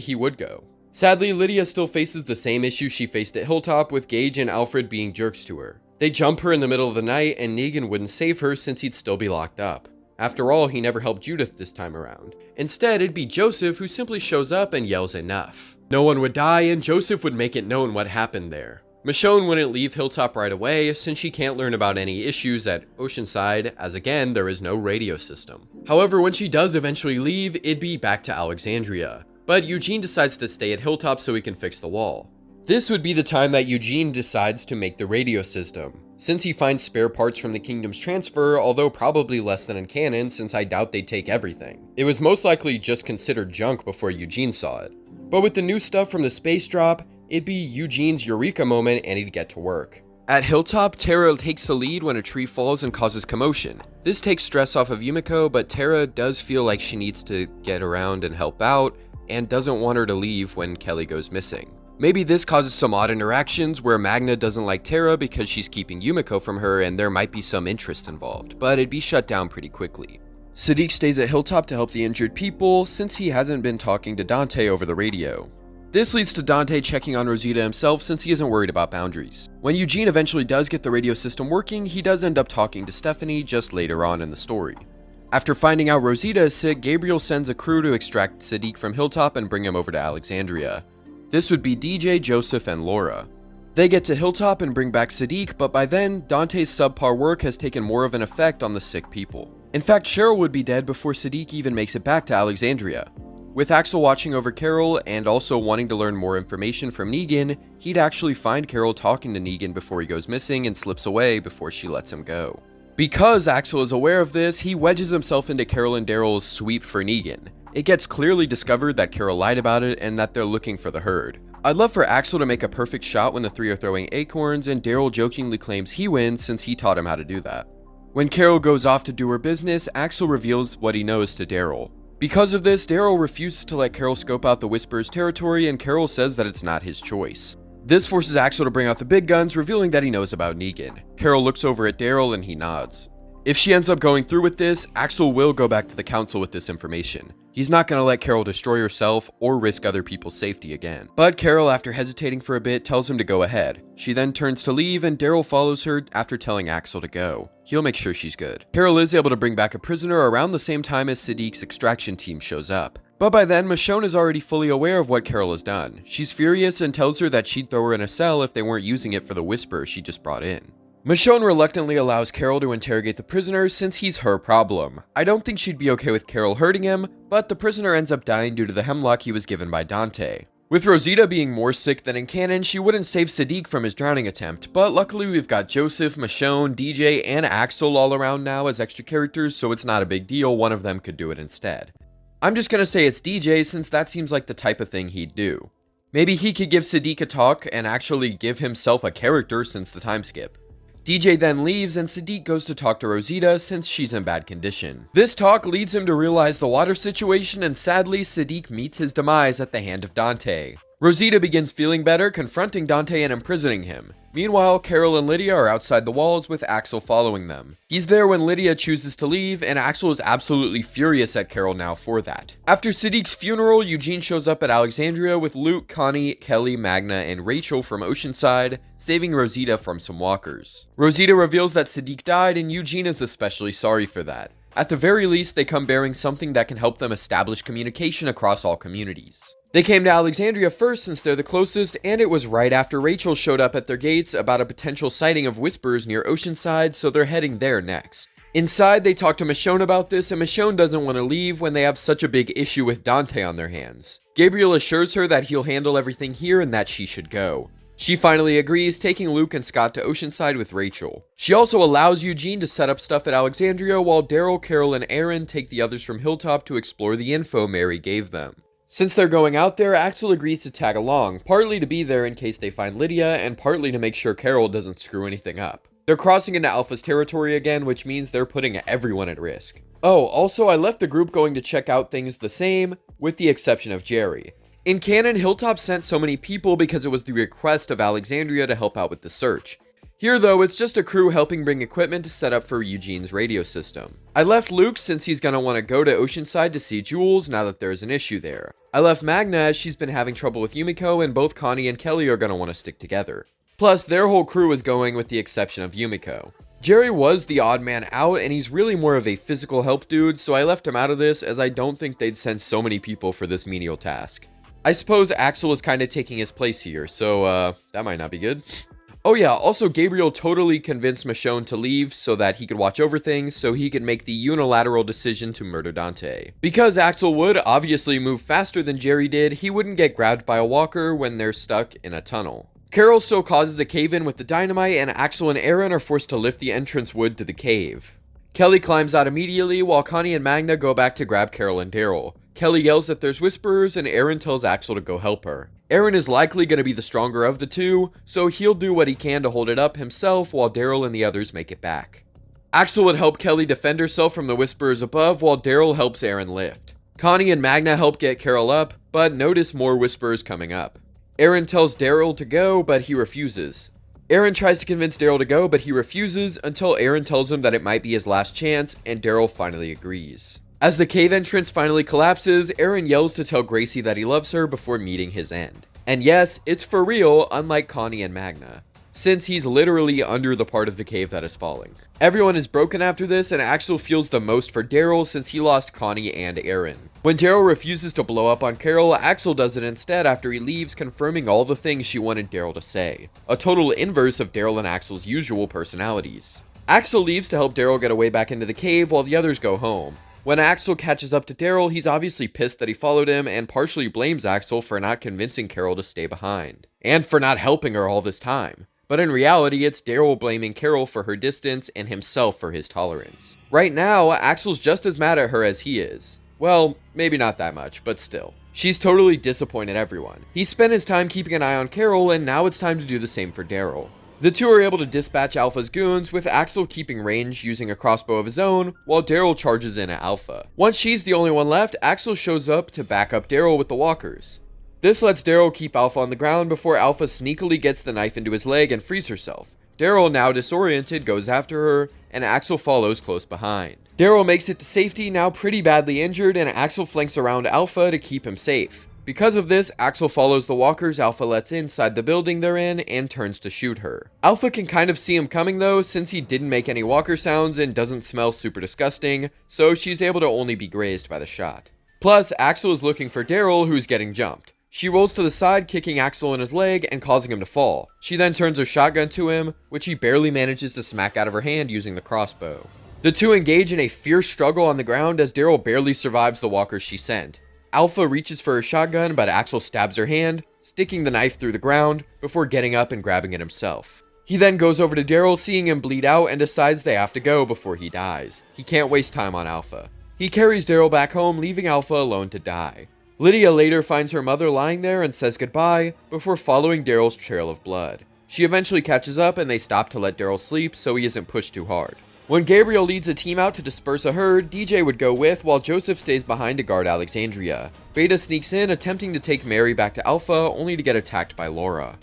he would go. Sadly, Lydia still faces the same issue she faced at Hilltop, with Gage and Alfred being jerks to her. They jump her in the middle of the night, and Negan wouldn't save her since he'd still be locked up. After all, he never helped Judith this time around. Instead, it'd be Joseph who simply shows up and yells enough. No one would die, and Joseph would make it known what happened there. Michonne wouldn't leave Hilltop right away, since she can't learn about any issues at Oceanside, as again, there is no radio system. However, when she does eventually leave, it'd be back to Alexandria. But Eugene decides to stay at Hilltop so he can fix the wall. This would be the time that Eugene decides to make the radio system, since he finds spare parts from the Kingdom's transfer, although probably less than in canon since I doubt they'd take everything. It was most likely just considered junk before Eugene saw it. But with the new stuff from the space drop, it'd be Eugene's eureka moment and he'd get to work. At Hilltop, Tara takes the lead when a tree falls and causes commotion. This takes stress off of Yumiko, but Tara does feel like she needs to get around and help out, and doesn't want her to leave when Kelly goes missing. Maybe this causes some odd interactions where Magna doesn't like Tara because she's keeping Yumiko from her and there might be some interest involved, but it'd be shut down pretty quickly. Siddiq stays at Hilltop to help the injured people since he hasn't been talking to Dante over the radio. This leads to Dante checking on Rosita himself since he isn't worried about boundaries. When Eugene eventually does get the radio system working, he does end up talking to Stephanie just later on in the story. After finding out Rosita is sick, Gabriel sends a crew to extract Siddiq from Hilltop and bring him over to Alexandria. This would be DJ, Joseph, and Laura. They get to Hilltop and bring back Siddiq, but by then, Dante's subpar work has taken more of an effect on the sick people. In fact, Cheryl would be dead before Siddiq even makes it back to Alexandria. With Axel watching over Carol and also wanting to learn more information from Negan, he'd actually find Carol talking to Negan before he goes missing and slips away before she lets him go. Because Axel is aware of this, he wedges himself into Carol and Daryl's sweep for Negan. It gets clearly discovered that Carol lied about it and that they're looking for the herd. I'd love for Axel to make a perfect shot when the three are throwing acorns, and Daryl jokingly claims he wins since he taught him how to do that. When Carol goes off to do her business, Axel reveals what he knows to Daryl. Because of this, Daryl refuses to let Carol scope out the Whisperer's territory, and Carol says that it's not his choice. This forces Axel to bring out the big guns, revealing that he knows about Negan. Carol looks over at Daryl and he nods. If she ends up going through with this, Axel will go back to the council with this information. He's not going to let Carol destroy herself or risk other people's safety again. But Carol, after hesitating for a bit, tells him to go ahead. She then turns to leave and Daryl follows her after telling Axel to go. He'll make sure she's good. Carol is able to bring back a prisoner around the same time as Siddiq's extraction team shows up. But by then, Michonne is already fully aware of what Carol has done. She's furious and tells her that she'd throw her in a cell if they weren't using it for the Whisperer she just brought in. Michonne reluctantly allows Carol to interrogate the prisoner since he's her problem. I don't think she'd be okay with Carol hurting him, but the prisoner ends up dying due to the hemlock he was given by Dante. With Rosita being more sick than in canon, she wouldn't save Siddiq from his drowning attempt, but luckily we've got Joseph, Michonne, DJ, and Axel all around now as extra characters, so it's not a big deal, one of them could do it instead. I'm just gonna say it's DJ since that seems like the type of thing he'd do. Maybe he could give Siddiq a talk and actually give himself a character since the time skip. DJ then leaves and Siddiq goes to talk to Rosita since she's in bad condition. This talk leads him to realize the water situation, and sadly Siddiq meets his demise at the hand of Dante. Rosita begins feeling better, confronting Dante and imprisoning him. Meanwhile, Carol and Lydia are outside the walls with Axel following them. He's there when Lydia chooses to leave, and Axel is absolutely furious at Carol now for that. After Siddiq's funeral, Eugene shows up at Alexandria with Luke, Connie, Kelly, Magna, and Rachel from Oceanside, saving Rosita from some walkers. Rosita reveals that Siddiq died, and Eugene is especially sorry for that. At the very least, they come bearing something that can help them establish communication across all communities. They came to Alexandria first since they're the closest, and it was right after Rachel showed up at their gates about a potential sighting of Whisperers near Oceanside, so they're heading there next. Inside, they talk to Michonne about this, and Michonne doesn't want to leave when they have such a big issue with Dante on their hands. Gabriel assures her that he'll handle everything here and that she should go. She finally agrees, taking Luke and Scott to Oceanside with Rachel. She also allows Eugene to set up stuff at Alexandria, while Daryl, Carol, and Aaron take the others from Hilltop to explore the info Mary gave them. Since they're going out there, Axel agrees to tag along, partly to be there in case they find Lydia, and partly to make sure Carol doesn't screw anything up. They're crossing into Alpha's territory again, which means they're putting everyone at risk. Oh, also I left the group going to check out things the same, with the exception of Jerry. In canon, Hilltop sent so many people because it was the request of Alexandria to help out with the search. Here though, it's just a crew helping bring equipment to set up for Eugene's radio system. I left Luke since he's gonna want to go to Oceanside to see Jules now that there's an issue there. I left Magna as she's been having trouble with Yumiko, and both Connie and Kelly are gonna want to stick together. Plus, their whole crew was going with the exception of Yumiko. Jerry was the odd man out, and he's really more of a physical help dude, so I left him out of this as I don't think they'd send so many people for this menial task. I suppose Axel is kind of taking his place here, so that might not be good. Oh yeah, also Gabriel totally convinced Michonne to leave so that he could watch over things so he could make the unilateral decision to murder Dante. Because Axel would obviously move faster than Jerry did, he wouldn't get grabbed by a walker when they're stuck in a tunnel. Carol still causes a cave-in with the dynamite, and Axel and Aaron are forced to lift the entrance wood to the cave. Kelly climbs out immediately while Connie and Magna go back to grab Carol and Daryl. Kelly yells that there's whisperers, and Aaron tells Axel to go help her. Aaron is likely going to be the stronger of the two, so he'll do what he can to hold it up himself while Daryl and the others make it back. Axel would help Kelly defend herself from the whisperers above while Daryl helps Aaron lift. Connie and Magna help get Carol up, but notice more whisperers coming up. Aaron tells Daryl to go, but he refuses. Aaron tries to convince Daryl to go, but he refuses until Aaron tells him that it might be his last chance, and Daryl finally agrees. As the cave entrance finally collapses, Aaron yells to tell Gracie that he loves her before meeting his end. And yes, it's for real, unlike Connie and Magna, since he's literally under the part of the cave that is falling. Everyone is broken after this, and Axel feels the most for Daryl since he lost Connie and Aaron. When Daryl refuses to blow up on Carol, Axel does it instead after he leaves, confirming all the things she wanted Daryl to say. A total inverse of Daryl and Axel's usual personalities. Axel leaves to help Daryl get away back into the cave while the others go home. When Axel catches up to Daryl, he's obviously pissed that he followed him and partially blames Axel for not convincing Carol to stay behind, and for not helping her all this time. But in reality, it's Daryl blaming Carol for her distance and himself for his tolerance. Right now, Axel's just as mad at her as he is. Well, maybe not that much, but still. She's totally disappointed everyone. He spent his time keeping an eye on Carol, and now it's time to do the same for Daryl. The two are able to dispatch Alpha's goons, with Axel keeping range using a crossbow of his own, while Daryl charges in at Alpha. Once she's the only one left, Axel shows up to back up Daryl with the walkers. This lets Daryl keep Alpha on the ground before Alpha sneakily gets the knife into his leg and frees herself. Daryl, now disoriented, goes after her, and Axel follows close behind. Daryl makes it to safety, now pretty badly injured, and Axel flanks around Alpha to keep him safe. Because of this, Axel follows the walkers Alpha lets inside the building they're in and turns to shoot her. Alpha can kind of see him coming though, since he didn't make any walker sounds and doesn't smell super disgusting, so she's able to only be grazed by the shot. Plus, Axel is looking for Daryl, who's getting jumped. She rolls to the side, kicking Axel in his leg and causing him to fall. She then turns her shotgun to him, which he barely manages to smack out of her hand using the crossbow. The two engage in a fierce struggle on the ground as Daryl barely survives the walkers she sent. Alpha reaches for her shotgun, but Axel stabs her hand, sticking the knife through the ground before getting up and grabbing it himself. He then goes over to Daryl, seeing him bleed out, and decides they have to go before he dies. He can't waste time on Alpha. He carries Daryl back home, leaving Alpha alone to die. Lydia later finds her mother lying there and says goodbye before following Daryl's trail of blood. She eventually catches up and they stop to let Daryl sleep so he isn't pushed too hard. When Gabriel leads a team out to disperse a herd, DJ would go with, while Joseph stays behind to guard Alexandria. Beta sneaks in, attempting to take Mary back to Alpha, only to get attacked by Laura.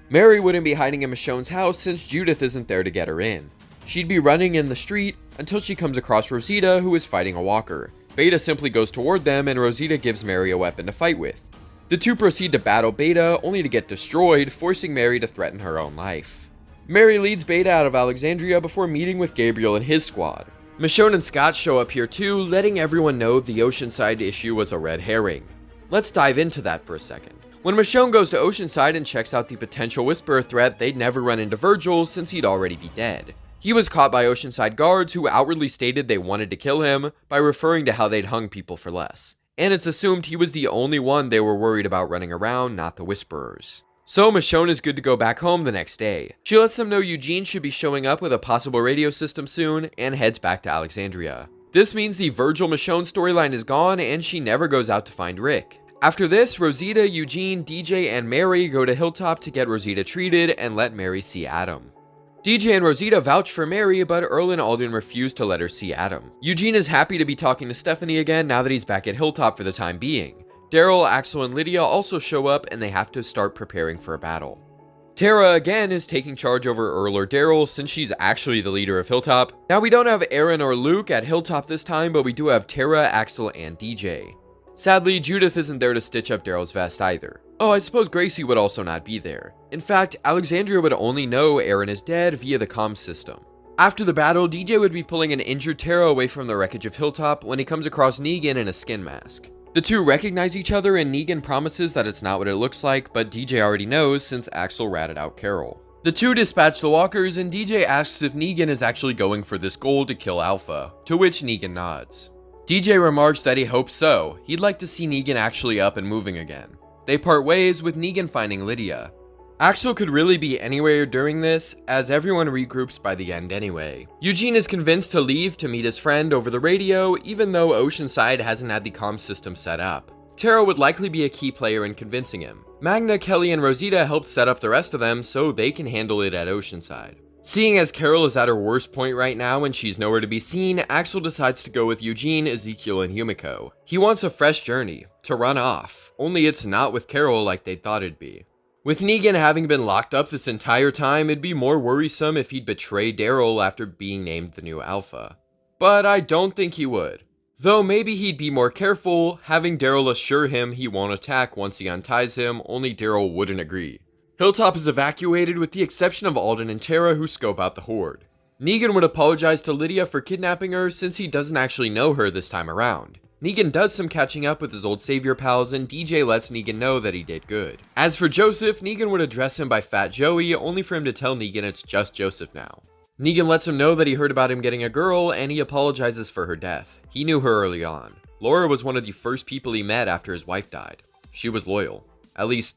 Mary wouldn't be hiding in Michonne's house since Judith isn't there to get her in. She'd be running in the street until she comes across Rosita, who is fighting a walker. Beta simply goes toward them, and Rosita gives Mary a weapon to fight with. The two proceed to battle Beta, only to get destroyed, forcing Mary to threaten her own life. Mary leads Beta out of Alexandria before meeting with Gabriel and his squad. Michonne and Scott show up here too, letting everyone know the Oceanside issue was a red herring. Let's dive into that for a second. When Michonne goes to Oceanside and checks out the potential Whisperer threat, they'd never run into Virgil since he'd already be dead. He was caught by Oceanside guards who outwardly stated they wanted to kill him by referring to how they'd hung people for less. And it's assumed he was the only one they were worried about running around, not the Whisperers. So Michonne is good to go back home the next day. She lets them know Eugene should be showing up with a possible radio system soon and heads back to Alexandria. This means the Virgil Michonne storyline is gone and she never goes out to find Rick. After this, Rosita, Eugene, DJ, and Mary go to Hilltop to get Rosita treated and let Mary see Adam. DJ and Rosita vouch for Mary, but Earl and Alden refuse to let her see Adam. Eugene is happy to be talking to Stephanie again now that he's back at Hilltop for the time being. Daryl, Axel, and Lydia also show up and they have to start preparing for a battle. Tara again is taking charge over Earl or Daryl since she's actually the leader of Hilltop. Now we don't have Aaron or Luke at Hilltop this time, but we do have Tara, Axel, and DJ. Sadly, Judith isn't there to stitch up Daryl's vest either. Oh, I suppose Gracie would also not be there. In fact, Alexandria would only know Aaron is dead via the comm system. After the battle, DJ would be pulling an injured Tara away from the wreckage of Hilltop when he comes across Negan in a skin mask. The two recognize each other and Negan promises that it's not what it looks like, but DJ already knows since Axel ratted out Carol. The two dispatch the walkers and DJ asks if Negan is actually going for this goal to kill Alpha, to which Negan nods. DJ remarks that he hopes so, he'd like to see Negan actually up and moving again. They part ways with Negan finding Lydia. Axel could really be anywhere during this, as everyone regroups by the end anyway. Eugene is convinced to leave to meet his friend over the radio, even though Oceanside hasn't had the comm system set up. Tara would likely be a key player in convincing him. Magna, Kelly, and Rosita helped set up the rest of them so they can handle it at Oceanside. Seeing as Carol is at her worst point right now and she's nowhere to be seen, Axel decides to go with Eugene, Ezekiel, and Yumiko. He wants a fresh journey, to run off, only it's not with Carol like they thought it'd be. With Negan having been locked up this entire time, it'd be more worrisome if he'd betray Daryl after being named the new Alpha. But I don't think he would. Though maybe he'd be more careful, having Daryl assure him he won't attack once he unties him, only Daryl wouldn't agree. Hilltop is evacuated with the exception of Alden and Tara who scope out the horde. Negan would apologize to Lydia for kidnapping her since he doesn't actually know her this time around. Negan does some catching up with his old savior pals and DJ lets Negan know that he did good. As for Joseph, Negan would address him by Fat Joey, only for him to tell Negan it's just Joseph now. Negan lets him know that he heard about him getting a girl and he apologizes for her death. He knew her early on. Laura was one of the first people he met after his wife died. She was loyal. At least,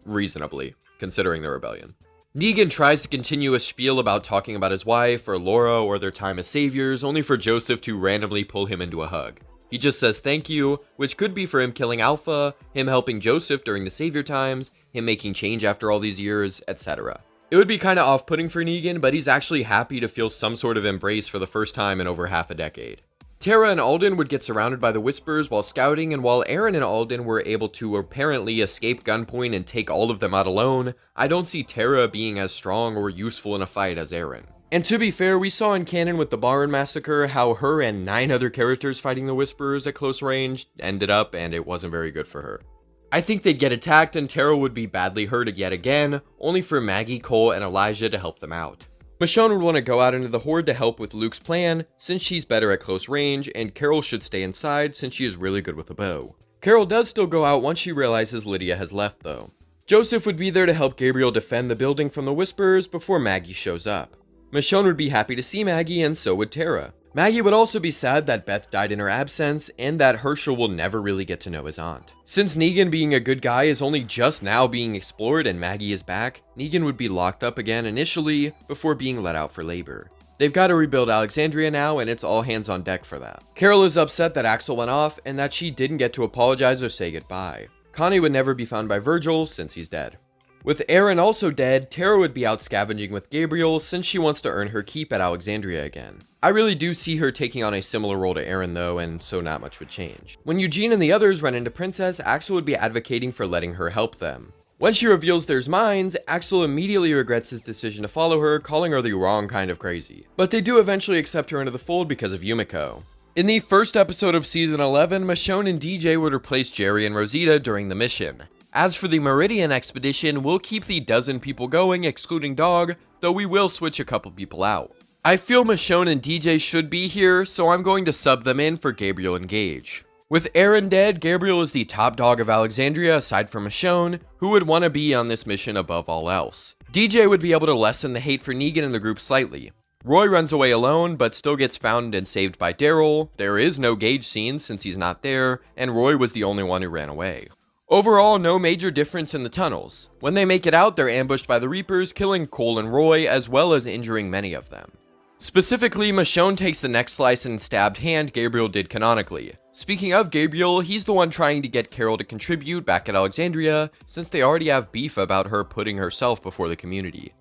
reasonably, considering the rebellion. Negan tries to continue a spiel about talking about his wife or Laura or their time as saviors, only for Joseph to randomly pull him into a hug. He just says thank you, which could be for him killing Alpha, him helping Joseph during the savior times, him making change after all these years, etc. It would be kinda off-putting for Negan, but he's actually happy to feel some sort of embrace for the first time in over half a decade. Tara and Alden would get surrounded by the Whisperers while scouting, and while Aaron and Alden were able to apparently escape gunpoint and take all of them out alone, I don't see Tara being as strong or useful in a fight as Aaron. And to be fair, we saw in canon with the Barn Massacre how her and 9 other characters fighting the Whisperers at close range ended up, and it wasn't very good for her. I think they'd get attacked and Tara would be badly hurt yet again, only for Maggie, Cole, and Elijah to help them out. Michonne would want to go out into the horde to help with Luke's plan, since she's better at close range, and Carol should stay inside since she is really good with a bow. Carol does still go out once she realizes Lydia has left though. Joseph would be there to help Gabriel defend the building from the Whisperers before Maggie shows up. Michonne would be happy to see Maggie, and so would Tara. Maggie would also be sad that Beth died in her absence, and that Herschel will never really get to know his aunt. Since Negan being a good guy is only just now being explored and Maggie is back, Negan would be locked up again initially, before being let out for labor. They've got to rebuild Alexandria now, and it's all hands on deck for that. Carol is upset that Axel went off, and that she didn't get to apologize or say goodbye. Connie would never be found by Virgil, since he's dead. With Aaron also dead, Tara would be out scavenging with Gabriel since she wants to earn her keep at Alexandria again. I really do see her taking on a similar role to Aaron though, and so not much would change. When Eugene and the others run into Princess, Axel would be advocating for letting her help them. When she reveals there's mines, Axel immediately regrets his decision to follow her, calling her the wrong kind of crazy. But they do eventually accept her into the fold because of Yumiko. In the first episode of Season 11, Michonne and DJ would replace Jerry and Rosita during the mission. As for the Meridian expedition, we'll keep the dozen people going, excluding Dog, though we will switch a couple people out. I feel Michonne and DJ should be here, so I'm going to sub them in for Gabriel and Gage. With Aaron dead, Gabriel is the top dog of Alexandria aside from Michonne, who would want to be on this mission above all else. DJ would be able to lessen the hate for Negan in the group slightly. Roy runs away alone, but still gets found and saved by Daryl. There is no Gage scene since he's not there, and Roy was the only one who ran away. Overall, no major difference in the tunnels. When they make it out, they're ambushed by the Reapers, killing Cole and Roy, as well as injuring many of them. Specifically, Michonne takes the neck slice and stabbed hand Gabriel did canonically. Speaking of Gabriel, he's the one trying to get Carol to contribute back at Alexandria, since they already have beef about her putting herself before the community.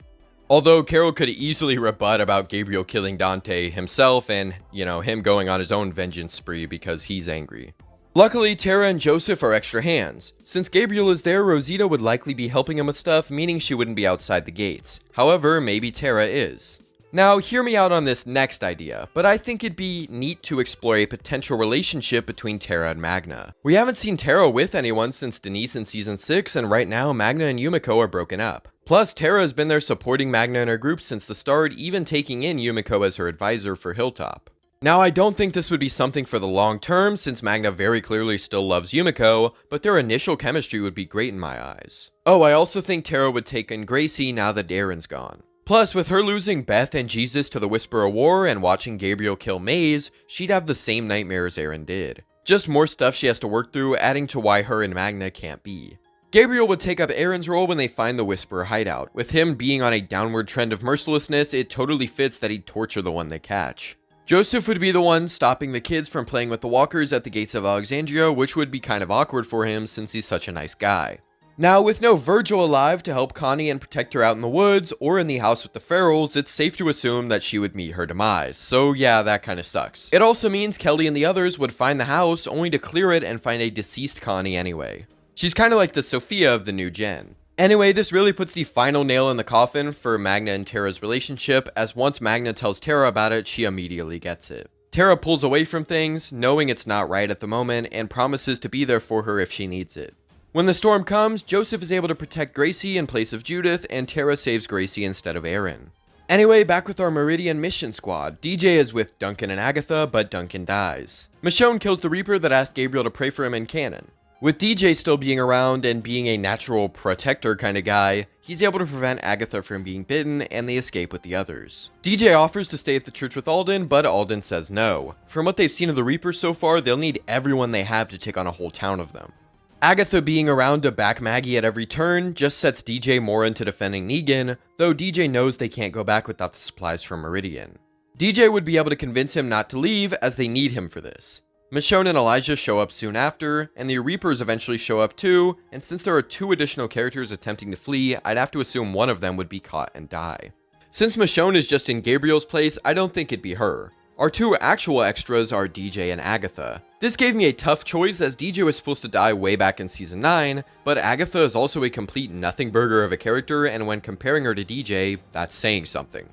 Although Carol could easily rebut about Gabriel killing Dante himself and, him going on his own vengeance spree because he's angry. Luckily, Tara and Joseph are extra hands. Since Gabriel is there, Rosita would likely be helping him with stuff, meaning she wouldn't be outside the gates. However, maybe Tara is. Now, hear me out on this next idea, but I think it'd be neat to explore a potential relationship between Terra and Magna. We haven't seen Terra with anyone since Denise in Season 6, and right now Magna and Yumiko are broken up. Plus, Terra has been there supporting Magna and her group since the start, even taking in Yumiko as her advisor for Hilltop. Now, I don't think this would be something for the long term, since Magna very clearly still loves Yumiko, but their initial chemistry would be great in my eyes. Oh, I also think Terra would take in Gracie now that Aaron's gone. Plus, with her losing Beth and Jesus to the Whisperer War and watching Gabriel kill Maze, she'd have the same nightmares Aaron did. Just more stuff she has to work through, adding to why her and Magna can't be. Gabriel would take up Aaron's role when they find the Whisperer hideout. With him being on a downward trend of mercilessness, it totally fits that he'd torture the one they catch. Joseph would be the one stopping the kids from playing with the walkers at the gates of Alexandria, which would be kind of awkward for him since he's such a nice guy. Now, with no Virgil alive to help Connie and protect her out in the woods or in the house with the Ferals, it's safe to assume that she would meet her demise. So yeah, that kind of sucks. It also means Kelly and the others would find the house only to clear it and find a deceased Connie anyway. She's kind of like the Sophia of the new gen. Anyway, this really puts the final nail in the coffin for Magna and Terra's relationship, as once Magna tells Terra about it, she immediately gets it. Terra pulls away from things, knowing it's not right at the moment, and promises to be there for her if she needs it. When the storm comes, Joseph is able to protect Gracie in place of Judith, and Terra saves Gracie instead of Aaron. Anyway, back with our Meridian mission squad. DJ is with Duncan and Agatha, but Duncan dies. Michonne kills the Reaper that asked Gabriel to pray for him in canon. With DJ still being around and being a natural protector kind of guy, he's able to prevent Agatha from being bitten, and they escape with the others. DJ offers to stay at the church with Alden, but Alden says no. From what they've seen of the Reapers so far, they'll need everyone they have to take on a whole town of them. Agatha being around to back Maggie at every turn just sets DJ more into defending Negan, though DJ knows they can't go back without the supplies from Meridian. DJ would be able to convince him not to leave, as they need him for this. Michonne and Elijah show up soon after, and the Reapers eventually show up too, and since there are 2 additional characters attempting to flee, I'd have to assume one of them would be caught and die. Since Michonne is just in Gabriel's place, I don't think it'd be her. Our 2 actual extras are DJ and Agatha. This gave me a tough choice, as DJ was supposed to die way back in Season 9, but Agatha is also a complete nothing burger of a character, and when comparing her to DJ, that's saying something.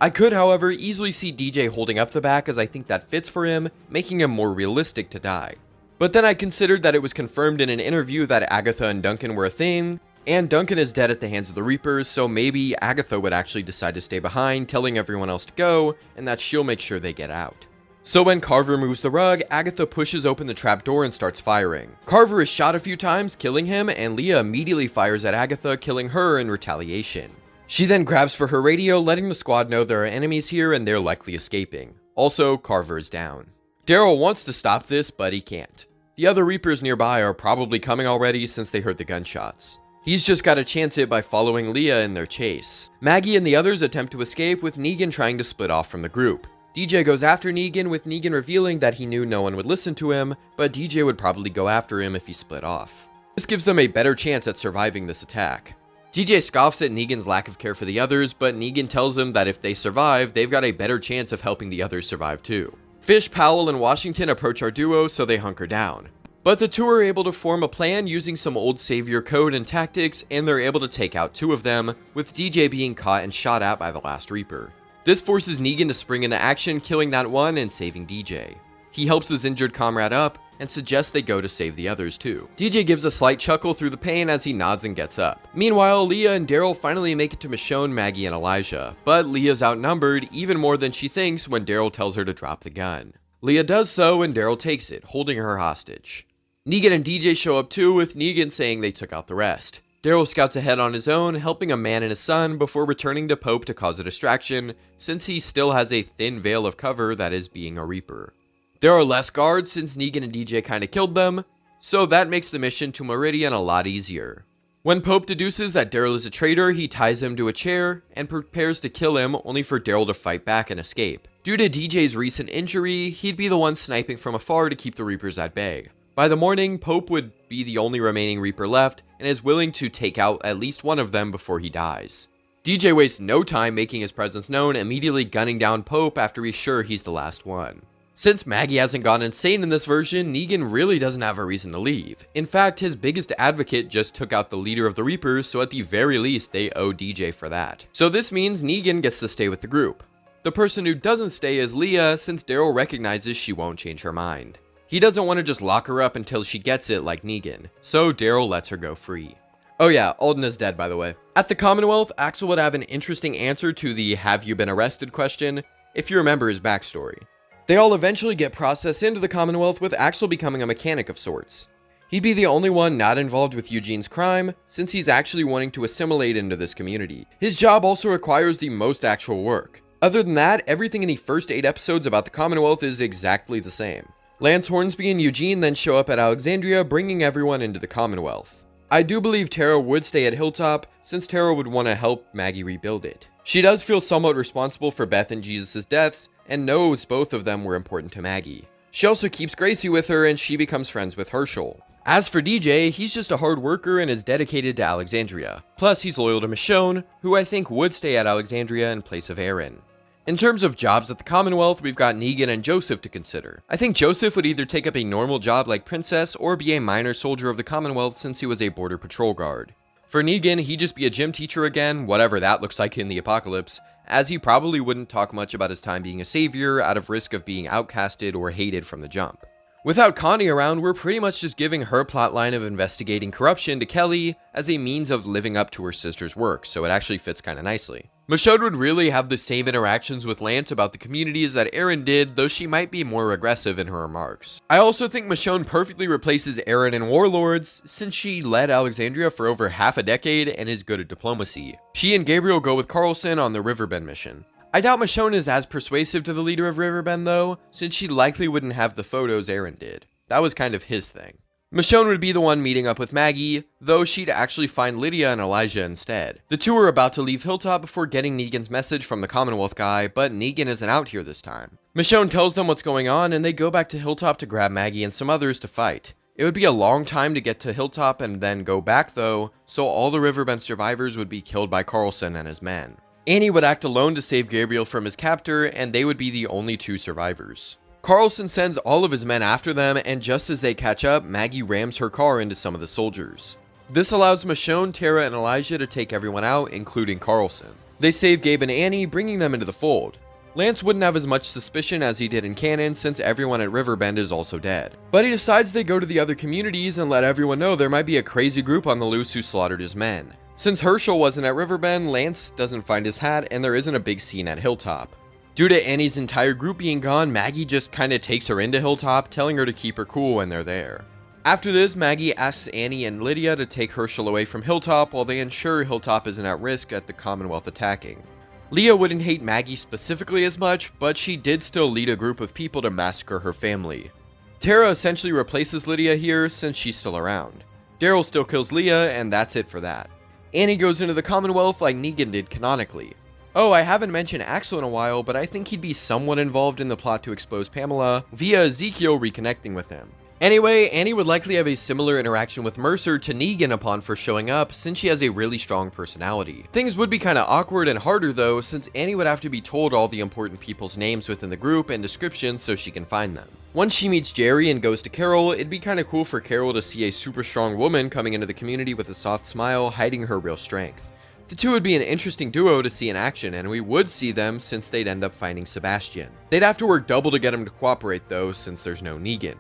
I could, however, easily see DJ holding up the back, as I think that fits for him, making him more realistic to die. But then I considered that it was confirmed in an interview that Agatha and Duncan were a thing, and Duncan is dead at the hands of the Reapers, so maybe Agatha would actually decide to stay behind, telling everyone else to go, and that she'll make sure they get out. So when Carver moves the rug, Agatha pushes open the trapdoor and starts firing. Carver is shot a few times, killing him, and Leah immediately fires at Agatha, killing her in retaliation. She then grabs for her radio, letting the squad know there are enemies here and they're likely escaping. Also, Carver is down. Daryl wants to stop this, but he can't. The other Reapers nearby are probably coming already since they heard the gunshots. He's just got to chance it by following Leah in their chase. Maggie and the others attempt to escape, with Negan trying to split off from the group. DJ goes after Negan, with Negan revealing that he knew no one would listen to him, but DJ would probably go after him if he split off. This gives them a better chance at surviving this attack. DJ scoffs at Negan's lack of care for the others, but Negan tells him that if they survive, they've got a better chance of helping the others survive too. Fish, Powell, and Washington approach our duo, so they hunker down. But the 2 are able to form a plan using some old Savior code and tactics, and they're able to take out 2 of them, with DJ being caught and shot at by the last Reaper. This forces Negan to spring into action, killing that one and saving DJ. He helps his injured comrade up, and suggests they go to save the others too. DJ gives a slight chuckle through the pain as he nods and gets up. Meanwhile, Leah and Daryl finally make it to Michonne, Maggie, and Elijah, but Leah's outnumbered even more than she thinks when Daryl tells her to drop the gun. Leah does so, and Daryl takes it, holding her hostage. Negan and DJ show up too, with Negan saying they took out the rest. Daryl scouts ahead on his own, helping a man and his son before returning to Pope to cause a distraction, since he still has a thin veil of cover that is being a Reaper. There are less guards since Negan and DJ kinda killed them, so that makes the mission to Meridian a lot easier. When Pope deduces that Daryl is a traitor, he ties him to a chair and prepares to kill him, only for Daryl to fight back and escape. Due to DJ's recent injury, he'd be the one sniping from afar to keep the Reapers at bay. By the morning, Pope would be the only remaining Reaper left, and is willing to take out at least one of them before he dies. DJ wastes no time making his presence known, immediately gunning down Pope after he's sure he's the last one. Since Maggie hasn't gone insane in this version, Negan really doesn't have a reason to leave. In fact, his biggest advocate just took out the leader of the Reapers, so at the very least, they owe DJ for that. So this means Negan gets to stay with the group. The person who doesn't stay is Leah, since Daryl recognizes she won't change her mind. He doesn't want to just lock her up until she gets it like Negan, so Daryl lets her go free. Oh yeah, Alden is dead, by the way. At the Commonwealth, Axel would have an interesting answer to the "have you been arrested" question, if you remember his backstory. They all eventually get processed into the Commonwealth, with Axel becoming a mechanic of sorts. He'd be the only one not involved with Eugene's crime, since he's actually wanting to assimilate into this community. His job also requires the most actual work. Other than that, everything in the first 8 episodes about the Commonwealth is exactly the same. Lance Hornsby and Eugene then show up at Alexandria, bringing everyone into the Commonwealth. I do believe Tara would stay at Hilltop, since Tara would want to help Maggie rebuild it. She does feel somewhat responsible for Beth and Jesus' deaths, and knows both of them were important to Maggie. She also keeps Gracie with her, and she becomes friends with Herschel. As for DJ, he's just a hard worker and is dedicated to Alexandria. Plus, he's loyal to Michonne, who I think would stay at Alexandria in place of Aaron. In terms of jobs at the Commonwealth, we've got Negan and Joseph to consider. I think Joseph would either take up a normal job like Princess or be a minor soldier of the Commonwealth since he was a border patrol guard. For Negan, he'd just be a gym teacher again, whatever that looks like in the apocalypse, as he probably wouldn't talk much about his time being a savior out of risk of being outcasted or hated from the jump. Without Connie around, we're pretty much just giving her plotline of investigating corruption to Kelly as a means of living up to her sister's work, so it actually fits kinda nicely. Michonne would really have the same interactions with Lance about the communities that Aaron did, though she might be more aggressive in her remarks. I also think Michonne perfectly replaces Aaron in Warlords, since she led Alexandria for over half a decade and is good at diplomacy. She and Gabriel go with Carlson on the Riverbend mission. I doubt Michonne is as persuasive to the leader of Riverbend though, since she likely wouldn't have the photos Aaron did. That was kind of his thing. Michonne would be the one meeting up with Maggie, though she'd actually find Lydia and Elijah instead. The two are about to leave Hilltop before getting Negan's message from the Commonwealth guy, but Negan isn't out here this time. Michonne tells them what's going on, and they go back to Hilltop to grab Maggie and some others to fight. It would be a long time to get to Hilltop and then go back though, so all the Riverbend survivors would be killed by Carlson and his men. Annie would act alone to save Gabriel from his captor, and they would be the only 2 survivors. Carlson sends all of his men after them, and just as they catch up, Maggie rams her car into some of the soldiers. This allows Michonne, Tara, and Elijah to take everyone out, including Carlson. They save Gabe and Annie, bringing them into the fold. Lance wouldn't have as much suspicion as he did in canon, since everyone at Riverbend is also dead. But he decides they go to the other communities and let everyone know there might be a crazy group on the loose who slaughtered his men. Since Herschel wasn't at Riverbend, Lance doesn't find his hat, and there isn't a big scene at Hilltop. Due to Annie's entire group being gone, Maggie just kinda takes her into Hilltop, telling her to keep her cool when they're there. After this, Maggie asks Annie and Lydia to take Herschel away from Hilltop while they ensure Hilltop isn't at risk at the Commonwealth attacking. Leah wouldn't hate Maggie specifically as much, but she did still lead a group of people to massacre her family. Tara essentially replaces Lydia here since she's still around. Daryl still kills Leah, and that's it for that. Annie goes into the Commonwealth like Negan did canonically. Oh, I haven't mentioned Axel in a while, but I think he'd be somewhat involved in the plot to expose Pamela via Ezekiel reconnecting with him. Anyway, Annie would likely have a similar interaction with Mercer to Negan upon first showing up, since she has a really strong personality. Things would be kinda awkward and harder though, since Annie would have to be told all the important people's names within the group and descriptions so she can find them. Once she meets Jerry and goes to Carol, it'd be kinda cool for Carol to see a super strong woman coming into the community with a soft smile, hiding her real strength. The two would be an interesting duo to see in action, and we would see them since they'd end up finding Sebastian. They'd have to work double to get him to cooperate though, since there's no Negan.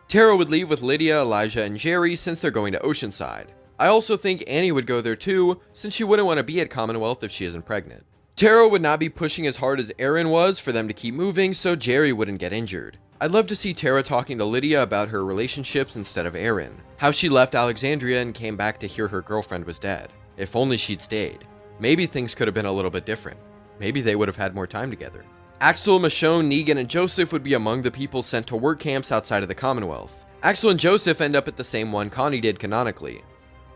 Tara would leave with Lydia, Elijah, and Jerry since they're going to Oceanside. I also think Annie would go there too, since she wouldn't want to be at Commonwealth if she isn't pregnant. Tara would not be pushing as hard as Aaron was for them to keep moving, so Jerry wouldn't get injured. I'd love to see Tara talking to Lydia about her relationships instead of Aaron. How she left Alexandria and came back to hear her girlfriend was dead. If only she'd stayed. Maybe things could have been a little bit different. Maybe they would have had more time together. Axel, Michonne, Negan, and Joseph would be among the people sent to work camps outside of the Commonwealth. Axel and Joseph end up at the same one Connie did canonically.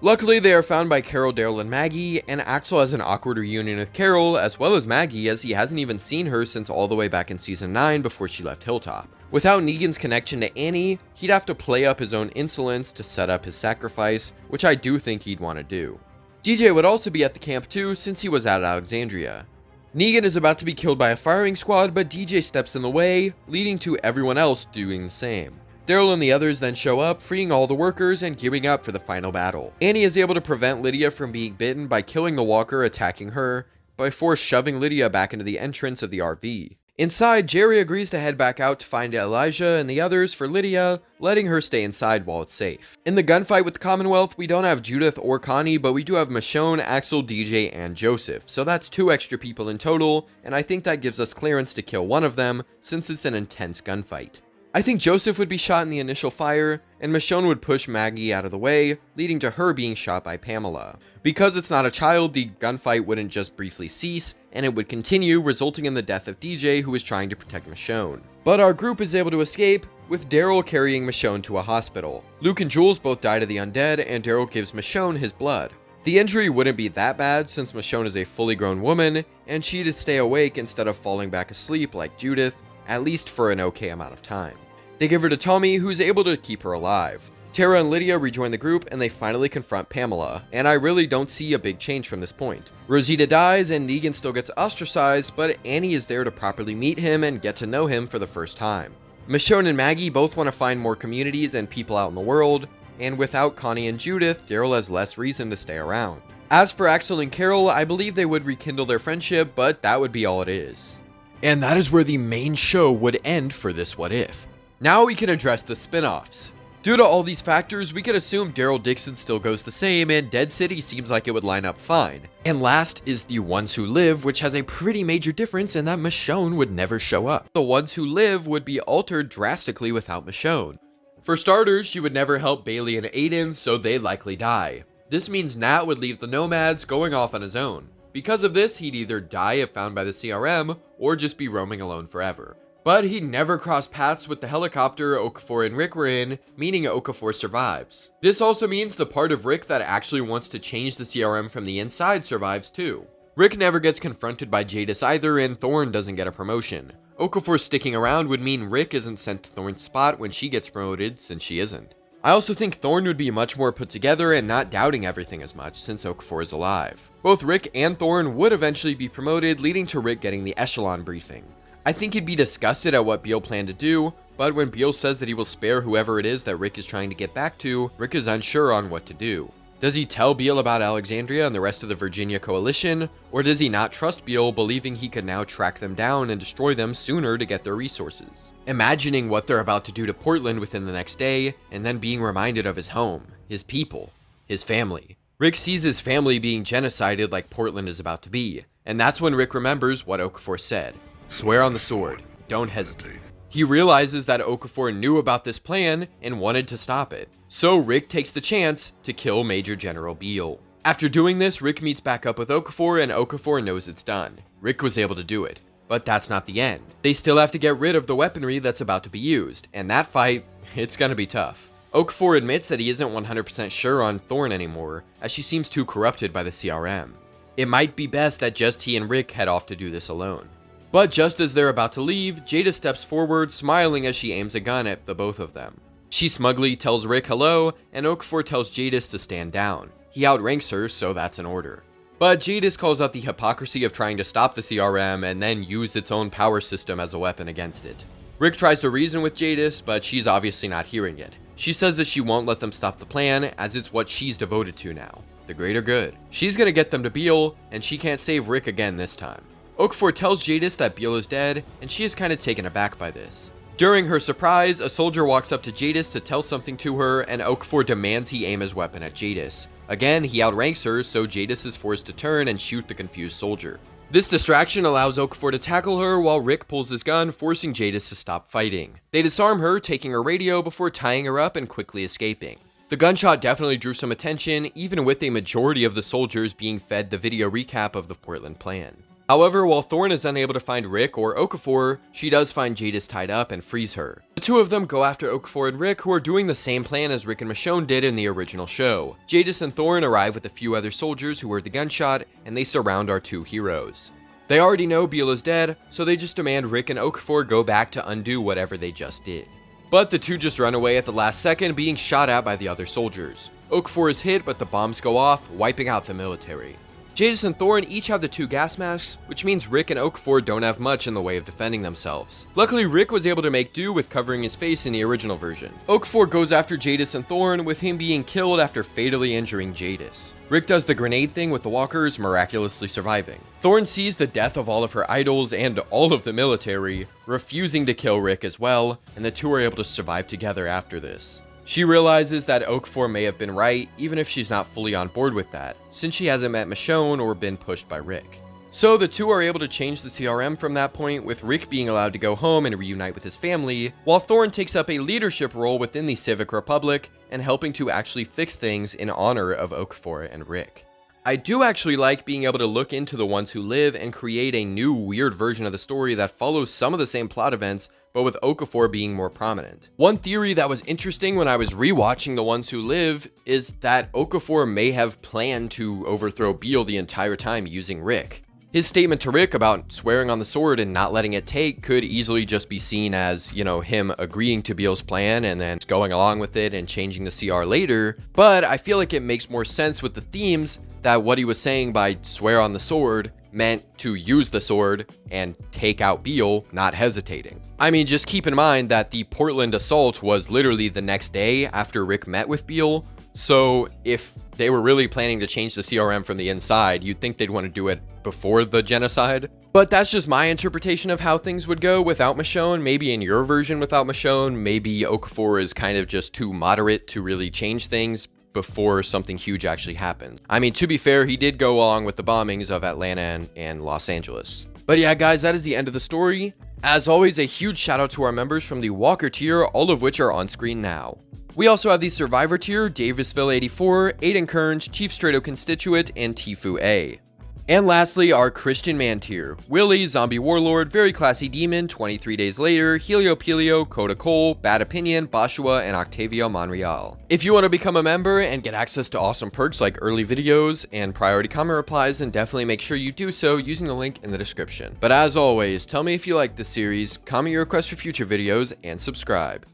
Luckily, they are found by Carol, Daryl, and Maggie, and Axel has an awkward reunion with Carol, as well as Maggie, as he hasn't even seen her since all the way back in Season 9 before she left Hilltop. Without Negan's connection to Annie, he'd have to play up his own insolence to set up his sacrifice, which I do think he'd want to do. DJ would also be at the camp too, since he was at Alexandria. Negan is about to be killed by a firing squad, but DJ steps in the way, leading to everyone else doing the same. Daryl and the others then show up, freeing all the workers and gearing up for the final battle. Annie is able to prevent Lydia from being bitten by killing the walker attacking her, before shoving Lydia back into the entrance of the RV. Inside, Jerry agrees to head back out to find Elijah and the others for Lydia, letting her stay inside while it's safe. In the gunfight with the Commonwealth, we don't have Judith or Connie, but we do have Michonne, Axel, DJ, and Joseph, so that's 2 extra people in total, and I think that gives us clearance to kill one of them, since it's an intense gunfight. I think Joseph would be shot in the initial fire, and Michonne would push Maggie out of the way, leading to her being shot by Pamela. Because it's not a child, the gunfight wouldn't just briefly cease, and it would continue, resulting in the death of DJ, who was trying to protect Michonne. But our group is able to escape, with Daryl carrying Michonne to a hospital. Luke and Jules both die to the undead, and Daryl gives Michonne his blood. The injury wouldn't be that bad, since Michonne is a fully grown woman, and she'd stay awake instead of falling back asleep like Judith, at least for an okay amount of time. They give her to Tommy, who's able to keep her alive. Tara and Lydia rejoin the group, and they finally confront Pamela, and I really don't see a big change from this point. Rosita dies, and Negan still gets ostracized, but Annie is there to properly meet him and get to know him for the first time. Michonne and Maggie both want to find more communities and people out in the world, and without Connie and Judith, Daryl has less reason to stay around. As for Axel and Carol, I believe they would rekindle their friendship, but that would be all it is. And that is where the main show would end for this What If. Now we can address the spin-offs. Due to all these factors, we could assume Daryl Dixon still goes the same, and Dead City seems like it would line up fine. And last is The Ones Who Live, which has a pretty major difference in that Michonne would never show up. The Ones Who Live would be altered drastically without Michonne. For starters, she would never help Bailey and Aiden, so they'd likely die. This means Nat would leave the Nomads, going off on his own. Because of this, he'd either die if found by the CRM, or just be roaming alone forever. But he never crossed paths with the helicopter Okafor and Rick were in, meaning Okafor survives. This also means the part of Rick that actually wants to change the CRM from the inside survives too. Rick never gets confronted by Jadis either, and Thorne doesn't get a promotion. Okafor sticking around would mean Rick isn't sent to Thorne's spot when she gets promoted, since she isn't. I also think Thorne would be much more put together and not doubting everything as much, since Okafor is alive. Both Rick and Thorne would eventually be promoted, leading to Rick getting the echelon briefing. I think he'd be disgusted at what Beale planned to do, but when Beale says that he will spare whoever it is that Rick is trying to get back to, Rick is unsure on what to do. Does he tell Beale about Alexandria and the rest of the Virginia coalition, or does he not trust Beale, believing he could now track them down and destroy them sooner to get their resources? Imagining what they're about to do to Portland within the next day, and then being reminded of his home, his people, his family. Rick sees his family being genocided like Portland is about to be, and that's when Rick remembers what Okafor said. Swear on the sword, don't hesitate. He realizes that Okafor knew about this plan and wanted to stop it. So Rick takes the chance to kill Major General Beale. After doing this, Rick meets back up with Okafor, and Okafor knows it's done. Rick was able to do it. But that's not the end. They still have to get rid of the weaponry that's about to be used, and that fight, it's gonna be tough. Okafor admits that he isn't 100% sure on Thorne anymore, as she seems too corrupted by the CRM. It might be best that just he and Rick head off to do this alone. But just as they're about to leave, Jada steps forward, smiling as she aims a gun at the both of them. She smugly tells Rick hello, and Okafor tells Jadis to stand down. He outranks her, so that's an order. But Jadis calls out the hypocrisy of trying to stop the CRM and then use its own power system as a weapon against it. Rick tries to reason with Jadis, but she's obviously not hearing it. She says that she won't let them stop the plan, as it's what she's devoted to now, the greater good. She's gonna get them to Beale, and she can't save Rick again this time. Okafor tells Jadis that Beale is dead, and she is kind of taken aback by this. During her surprise, a soldier walks up to Jadis to tell something to her, and Okafor demands he aim his weapon at Jadis. Again, he outranks her, so Jadis is forced to turn and shoot the confused soldier. This distraction allows Okafor to tackle her, while Rick pulls his gun, forcing Jadis to stop fighting. They disarm her, taking her radio before tying her up and quickly escaping. The gunshot definitely drew some attention, even with a majority of the soldiers being fed the video recap of the Portland plan. However, while Thorne is unable to find Rick or Okafor, she does find Jadis tied up and frees her. The two of them go after Okafor and Rick, who are doing the same plan as Rick and Michonne did in the original show. Jadis and Thorne arrive with a few other soldiers who heard the gunshot, and they surround our two heroes. They already know Beale is dead, so they just demand Rick and Okafor go back to undo whatever they just did. But the two just run away at the last second, being shot at by the other soldiers. Okafor is hit, but the bombs go off, wiping out the military. Jadis and Thorne each have the 2 gas masks, which means Rick and Okafor don't have much in the way of defending themselves. Luckily, Rick was able to make do with covering his face in the original version. Okafor goes after Jadis and Thorne, with him being killed after fatally injuring Jadis. Rick does the grenade thing with the walkers, miraculously surviving. Thorne sees the death of all of her idols and all of the military, refusing to kill Rick as well, and the 2 are able to survive together after this. She realizes that Okafor may have been right, even if she's not fully on board with that, since she hasn't met Michonne or been pushed by Rick. So the 2 are able to change the CRM from that point, with Rick being allowed to go home and reunite with his family, while Thorne takes up a leadership role within the Civic Republic and helping to actually fix things in honor of Okafor and Rick. I do actually like being able to look into the ones who live and create a new weird version of the story that follows some of the same plot events, but with Okafor being more prominent. One theory that was interesting when I was rewatching The Ones Who Live is that Okafor may have planned to overthrow Beale the entire time using Rick. His statement to Rick about swearing on the sword and not letting it take could easily just be seen as, him agreeing to Beale's plan and then going along with it and changing the CR later, but I feel like it makes more sense with the themes that what he was saying by swear on the sword meant to use the sword and take out Beale, not hesitating. I mean, just keep in mind that the Portland assault was literally the next day after Rick met with Beale, so if they were really planning to change the CRM from the inside, you'd think they'd want to do it before the genocide. But that's just my interpretation of how things would go without Michonne. Maybe in your version without Michonne, maybe Okafor is kind of just too moderate to really change things before something huge actually happens. I mean, to be fair, he did go along with the bombings of Atlanta and Los Angeles. But yeah, guys, that is the end of the story. As always, a huge shout out to our members from the Walker tier, all of which are on screen now. We also have the Survivor tier, Davisville 84, Aiden Kearns, Chief Strato Constituent, and Tifu A. And lastly, our Christian Man tier, Willie, Zombie Warlord, Very Classy Demon, 23 Days Later, Helio Pelio, Coda Cole, Bad Opinion, Bashua, and Octavio Monreal. If you want to become a member and get access to awesome perks like early videos and priority comment replies, then definitely make sure you do so using the link in the description. But as always, tell me if you like this series, comment your requests for future videos, and subscribe.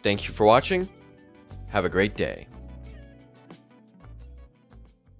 Thank you for watching. Have a great day.